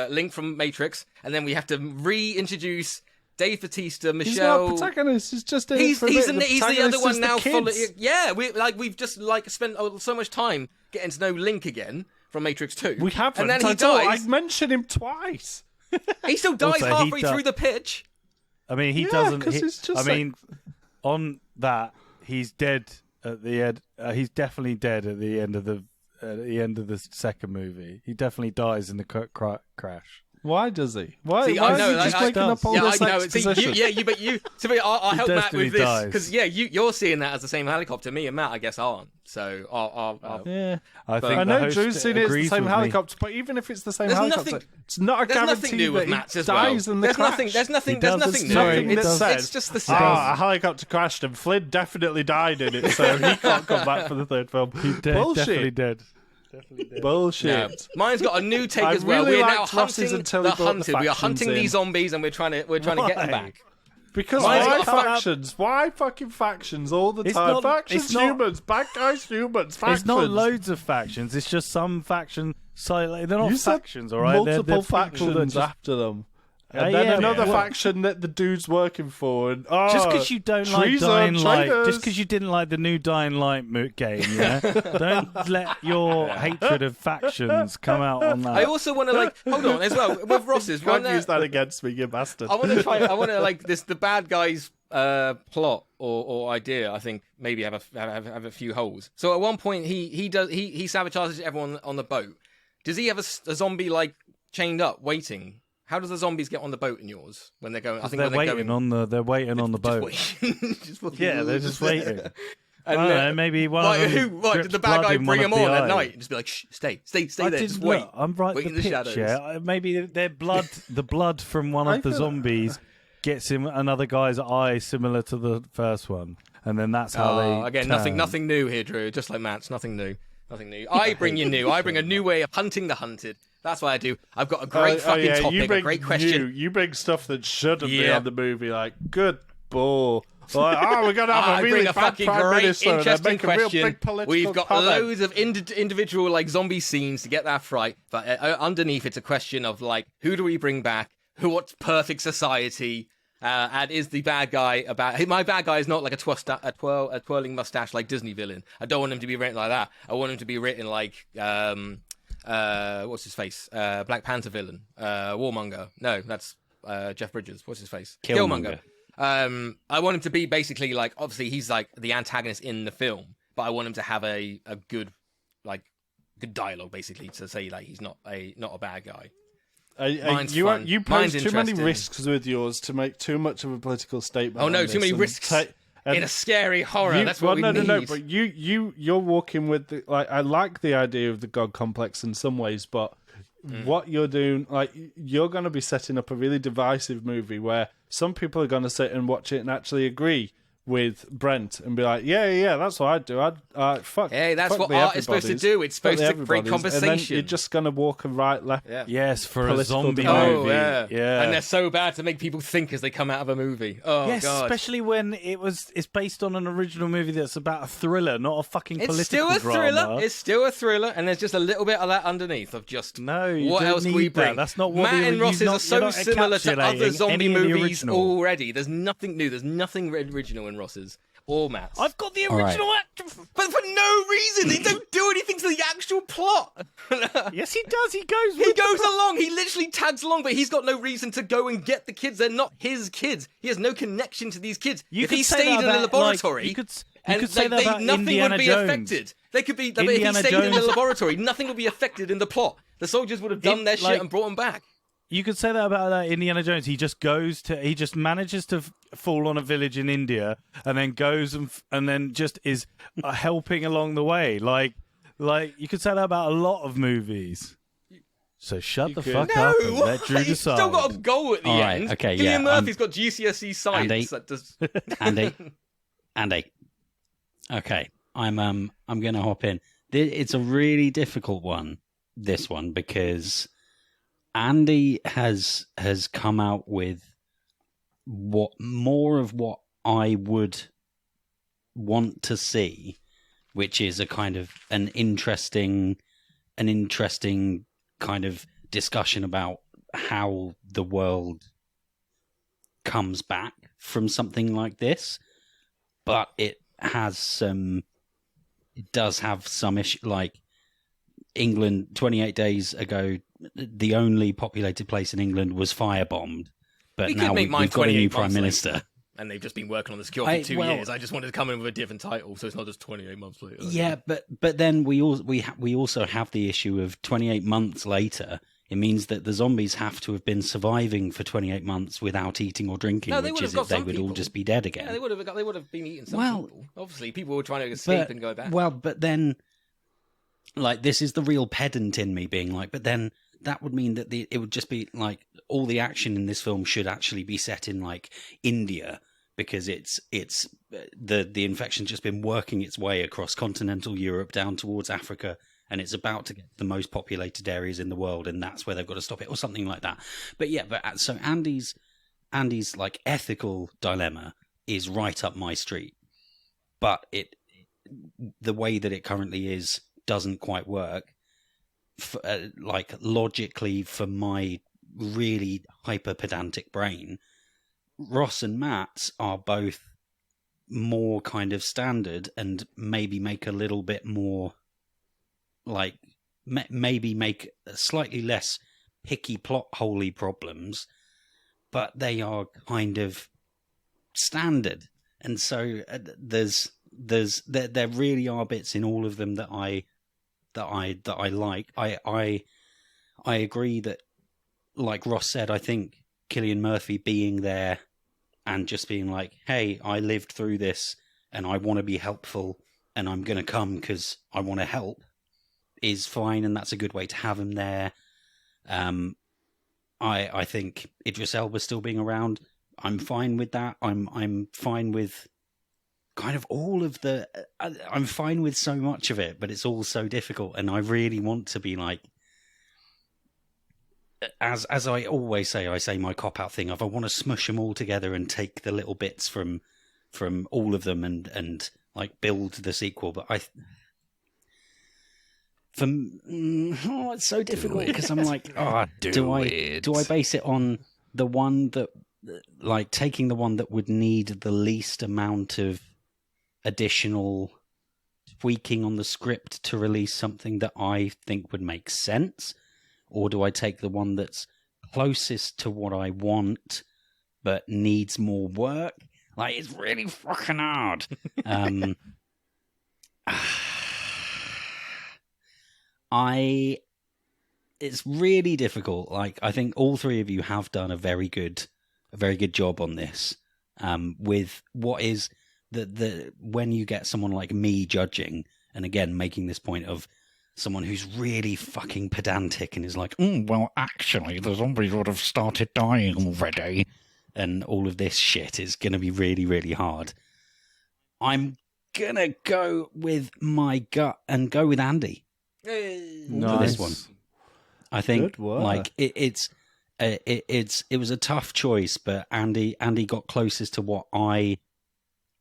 Link from Matrix, and then we have to reintroduce Dave Bautista, He's Michelle. not a protagonist. He's just in it He's for a he's, bit. he's the protagonist other one is the now. kids. Yeah, we've just spent so much time getting to know Link again from Matrix 2. We haven't. and then he at all. I dies. mentioned him twice. He still dies Also, he halfway di- through the pitch. I mean, he Yeah, doesn't. 'cause he- it's just I like- mean, on that, he's dead at the end. He's definitely dead at the end of the second movie. He definitely dies in the crash. Why does he? Why, See, why I know, is he just I- making up all Yeah, this I know. See, exposition? but you. So I'll help Matt Destiny with this dies. because you're seeing that as the same helicopter. Me and Matt, I guess, aren't. So I'll Yeah. I think I the know host Drew's seen it as the agrees same with me. helicopter, but even if it's the same There's helicopter, nothing- it's not a there's guarantee nothing new with that Matt's he as well. dies in the There's crash. nothing. There's nothing. He There's doesn't nothing say new. nothing that It's, says, it's just the same. a helicopter crashed and Flynn definitely died in it, so he can't come back for the third film. Definitely Bullshit. dead. Bullshit. No. Mine's got a new take I as well. really We're now liked Ross's hunting until the he brought the hunted. We are factions hunting in. these zombies, and we're trying to get them Why? back. Because Mine's why got a factions? Why fucking factions all the It's time? not- Factions, it's not- humans, bad guys, humans, factions. It's not loads of factions. It's just some faction. So they're not You said factions, all right? multiple they're people factions that just, after them. And Yeah, then another yeah. faction that the dude's working for. And, Just because you don't like treason, Dying Light, traitors. just because you didn't like the new Dying Light game, yeah, don't let your hatred of factions come out on that. I also want to hold on as well with Ross's. Can't one, use that against me, you bastard. I want to try. I want to the bad guys plot or idea. I think maybe have a few holes. So at one point he sabotages everyone on the boat. Does he have a zombie chained up waiting? How does the zombies get on the boat in yours when they're going? I think they're when waiting on the boat. Just fucking- Yeah, they're just waiting. And I don't know, maybe one of them did the drips bad blood guy in bring one him of on the at eyes. night and just be like, shh, stay I there, didn't just wait. look. I'm right Wait the in the pitch, shadows. yeah. Maybe their blood, the blood from one I of the feel- zombies gets him another guy's eye similar to the first one, and then that's how they Again, turn. nothing new here, Drew. Just like Matt's, nothing new. I bring you new. I bring a new way of hunting the hunted. That's what I do. I've got a great fucking topic, you bring a great question. You bring stuff that shouldn't be Yeah. on the movie, like good ball. Like, we're gonna have I a really bring a bad fucking prime great, minister and interesting make a real question. big political We've got comment. loads of individual zombie scenes to get that right, but underneath it's a question of who do we bring back? What's perfect society? And is the bad guy my bad guy is not like a twirling mustache like Disney villain. I don't want him to be written like that. I want him to be written like what's his face? Black Panther villain, Warmonger. No, that's Jeff Bridges. What's his face? Killmonger. I want him to be basically obviously he's the antagonist in the film, but I want him to have a good good dialogue basically to say he's not a bad guy. Mine's fun. You Mine's pose too many interesting. risks with yours to make too much of a political statement. Oh no, on too this many and risks and in a scary horror. That's what we no, need. No, but you're walking with the I like the idea of the God complex in some ways, but what you're doing, like, you're going to be setting up a really divisive movie where some people are going to sit and watch it and actually agree with Brent and be like, yeah, that's what I'd do. Fuck. Hey, that's fuck what the art is supposed to everybody's, do. It's fuck supposed the to bring everybody's, and then conversation. you're just going to walk a right, left. Yeah. Yes, for a Political zombie divide. movie. Yeah. And they're so bad to make people think as they come out of a movie. Oh, Yes, God. especially when it's based on an original movie that's about a thriller, not a fucking It's political still a thriller. drama. It's still a thriller, and there's just a little bit of that underneath of just No, you what don't else can need we that. bring? That's not what Matt and you're Ross's not- are so you're not similar to other encapsulating zombie any of the movies original. already. There's nothing new. There's nothing original in Ross's or Matt's. I've got the All right. original actor. But for no reason. They don't do anything to the actual plot. Yes, he does. He goes. He with goes along. He literally tags along, but he's got no reason to go and get the kids. They're not his kids. He has no connection to these kids. You If could he say stayed that in a about, laboratory, like, you could and say that about nothing Indiana would be Jones. affected. They could be. But if he Indiana stayed in the Jones- laboratory, nothing would be affected in the plot. The soldiers would have done their shit like- and brought them back. You could say that about Indiana Jones. He just he just manages to fall on a village in India, and then goes and then just is helping along the way. Like you could say that about a lot of movies. So shut the could. fuck No, up and let Drew he's decide. still got a goal at the All right, end. okay, Cillian yeah, Murphy's got GCSE science. Andy. That does... Andy. Okay, I'm going to hop in. It's a really difficult one, this one, because Andy has come out with more of what I would want to see, which is a kind of an interesting kind of discussion about how the world comes back from something like this, but it does have some issue, like England 28 days ago, the only populated place in England was firebombed, but We could now make we've mine got a 28 new prime months minister. later. And they've just been working on this cure for 2 well- years. I just wanted to come in with a different title, so it's not just 28 months later. Yeah, but then we also have the issue of 28 months later. It means that the zombies have to have been surviving for 28 months without eating or drinking, No, they which would is have got if they some would all people. just be dead again. Yeah, they would have been eating some Well- people. Obviously, people were trying to escape and go back. Well, but then, like, this is the real pedant in me being like, but then that would mean that it would just be like all the action in this film should actually be set in like India, because it's the infection's just been working its way across continental Europe down towards Africa, and it's about to get the most populated areas in the world, and that's where they've got to stop it, or something like that. But yeah, so Andy's like ethical dilemma is right up my street, but the way that it currently is doesn't quite work. Like logically, for my really hyper pedantic brain, Ross and Matt's are both more kind of standard and maybe make a little bit more, like, maybe make slightly less picky plot holey problems, but they are kind of standard. And so there really are bits in all of them that I like. I agree that, like Ross said, I think Cillian Murphy being there and just being like, hey, I lived through this and I want to be helpful and I'm going to come because I want to help, is fine, and that's a good way to have him there. I think Idris Elba still being around, I'm fine with that. I'm fine with kind of all of the... I'm fine with so much of it, but it's all so difficult, and I really want to be like... As I always say, I say my cop-out thing of I want to smush them all together and take the little bits from all of them and like build the sequel. But it's so difficult because I'm like, do I base it on the one that, like, taking the one that would need the least amount of additional tweaking on the script to release something that I think would make sense? Or do I take the one that's closest to what I want but needs more work? Like, it's really fucking hard. It's really difficult. Like, I think all three of you have done a very good job on this. With what is the when you get someone like me judging, and again making this point of someone who's really fucking pedantic and is like, Well, actually, the zombies would have started dying already. and all of this shit is going to be really, really hard. I'm going to go with my gut and go with Andy for this one. I think Good work. like it was a tough choice, but Andy got closest to what I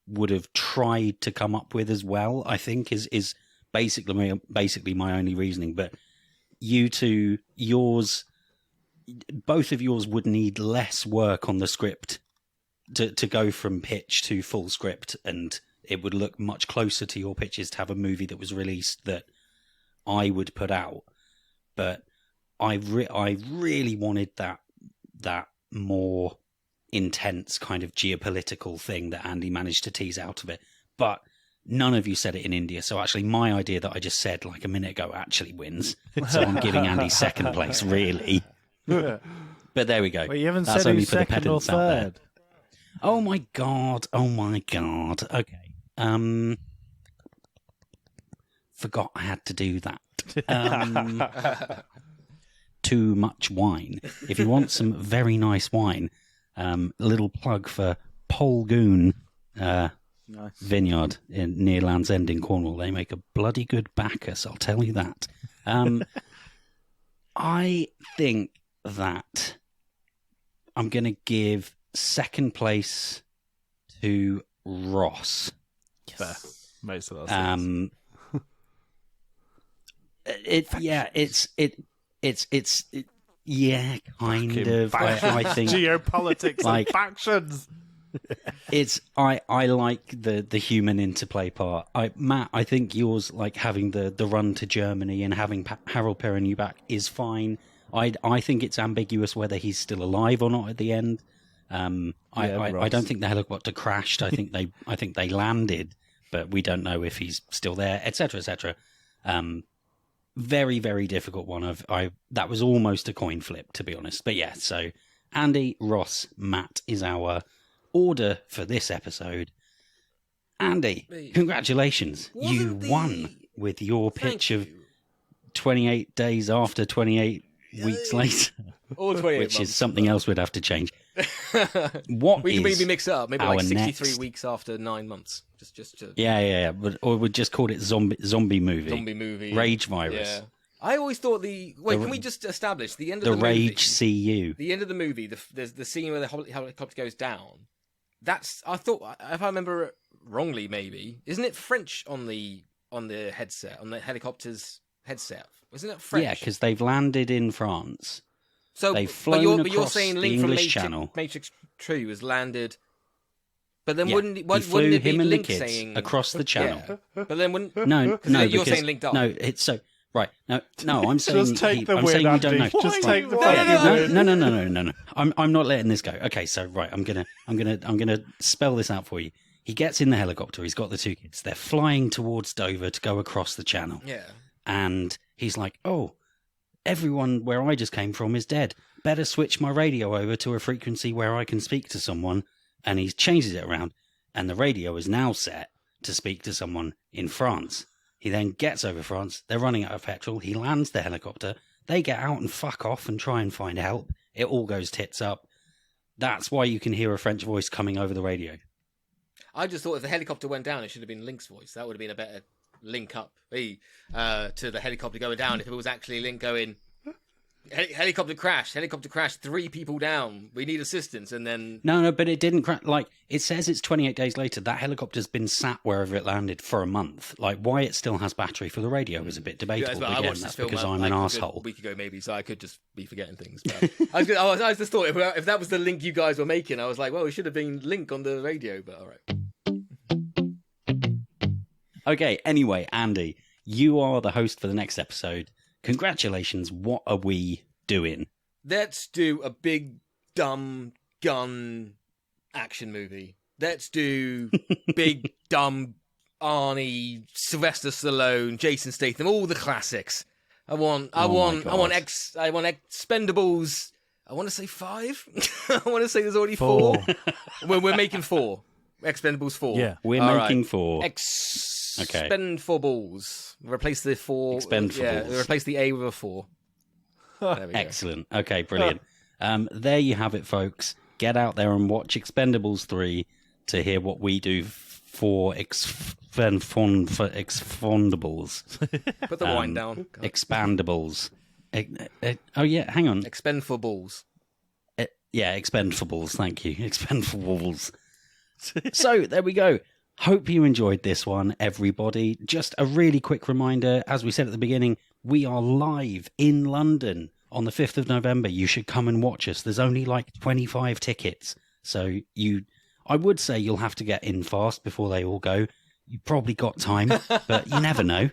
would have tried to come up with as well. I think is basically my only reasoning. But you two, both of yours would need less work on the script to go from pitch to full script, and it would look much closer to your pitches to have a movie that was released that I would put out. But I really wanted that more intense kind of geopolitical thing that Andy managed to tease out of it. But none of you said it in India, so actually my idea that I just said like a minute ago actually wins. So I'm giving Andy second place, really. But there we go. Well, you haven't That's said only who's for the second or pedants out there. third. Oh my god. Okay. Forgot I had to do that. Too much wine. If you want some very nice wine, little plug for Polgoon Vineyard near Land's End in Cornwall. They make a bloody good Bacchus, I'll tell you that. I think that I'm going to give second place to Ross. Fair. Makes a lot of sense. Kind Fucking of. I think Geopolitics like- and factions. I like the human interplay part. Matt, I think yours, like having the run to Germany and having Harold Perrineau back, is fine. I think it's ambiguous whether he's still alive or not at the end. I don't think the helicopter crashed. I think they landed, but we don't know if he's still there, etc., etc. Very, very difficult one. That was almost a coin flip, to be honest. But yeah, so Andy, Ross, Matt is our order for this episode. Andy, congratulations. You won with your pitch of 28 days after 28 weeks later. Or 28 which months. is something else we'd have to change. We can maybe mix it up. Maybe like our 63 next- weeks after 9 months. Just to Yeah. Or we'd just call it zombie movie. zombie movie. Rage virus. Yeah. I always thought can we just establish the end of The the Rage movie? CU. The end of the movie, there's the scene where the helicopter goes down. I thought, if I remember wrongly, maybe isn't it French on the headset, on the helicopter's headset? Isn't it French? Yeah, because they've landed in France. so they've but flown you're across saying the Link from English Channel. Matrix 2 was landed. But then Yeah, wouldn't he wouldn't flew it be him and Link the kids saying across the channel. Yeah. But then wouldn't No, you're because saying Link died. no, it's so right. No, I'm saying Just take the I'm win, saying we don't Andy. know. Just take the No, fucking no, win. No. I'm not letting this go. Okay, so right, I'm gonna spell this out for you. He gets in the helicopter. He's got the two kids. They're flying towards Dover to go across the channel. Yeah. And he's like, "Oh, everyone where I just came from is dead. Better switch my radio over to a frequency where I can speak to someone." And he changes it around, and the radio is now set to speak to someone in France. He then gets over France. They're running out of petrol. He lands the helicopter. They get out and fuck off and try and find help. It all goes tits up. That's why you can hear a French voice coming over the radio. I just thought if the helicopter went down, it should have been Link's voice. That would have been a better link up to the helicopter going down. If it was actually Link going, helicopter crash, 3 people down, we need assistance, and then No, but it didn't crash. Like, it says it's 28 days later. That helicopter's been sat wherever it landed for a month. Like, why it still has battery for the radio is a bit debatable. I But again, watched this that's film because I'm like an a asshole. good week ago, maybe, so I could just be forgetting things. But I just thought if that was the link you guys were making, I was like, well, it should have been Link on the radio, but all right. Okay, anyway, Andy, you are the host for the next episode. Congratulations. What are we doing? Let's do a big, dumb gun action movie. Let's do big, dumb Arnie, Sylvester Stallone, Jason Statham, all the classics. I want Expendables. I want to say 5. I want to say there's already 4. We're making 4. Expendables 4. Yeah. We're All making right. 4. Expendables. Replace the 4. Expendables. Yeah, replace the A with a 4. There we go. Excellent. Okay, brilliant. There you have it, folks. Get out there and watch Expendables 3 to hear what we do for Expendables. Put the wine down. Expandables. Oh, yeah, hang on. Expend for balls. Yeah, Expendables. Thank you. Expendables. So, there we go. Hope you enjoyed this one, everybody. Just a really quick reminder, as we said at the beginning, we are live in London on the 5th of November. You should come and watch us. There's only like 25 tickets. So I would say you'll have to get in fast before they all go. You've probably got time, but you never know.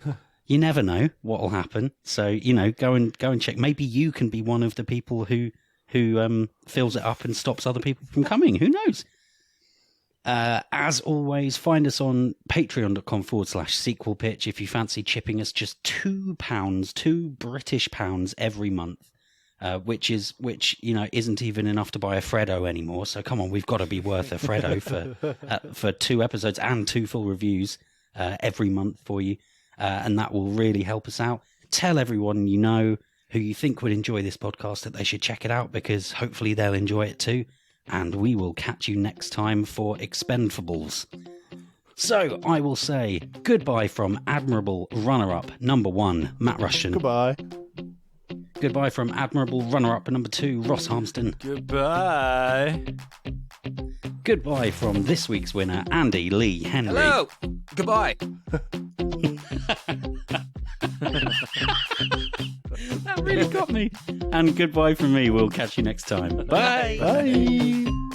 You never know what will happen. So, go and check. Maybe you can be one of the people who fills it up and stops other people from coming. Who knows? As always, find us on patreon.com/sequel pitch if you fancy chipping us just £2, £2 every month, which isn't even enough to buy a Freddo anymore. So come on, we've got to be worth a Freddo for 2 episodes and 2 full reviews every month for you, and that will really help us out. Tell everyone you know who you think would enjoy this podcast that they should check it out, because hopefully they'll enjoy it too. And we will catch you next time for Expendables. So I will say goodbye from Admirable Runner-Up number 1, Matt Rushton. Goodbye. Goodbye from Admirable Runner-Up number 2, Ross Harmston. Goodbye. Goodbye from this week's winner, Andy Lee Henry. Hello. Goodbye. That really got me. And goodbye from me. We'll catch you next time. Bye. Bye.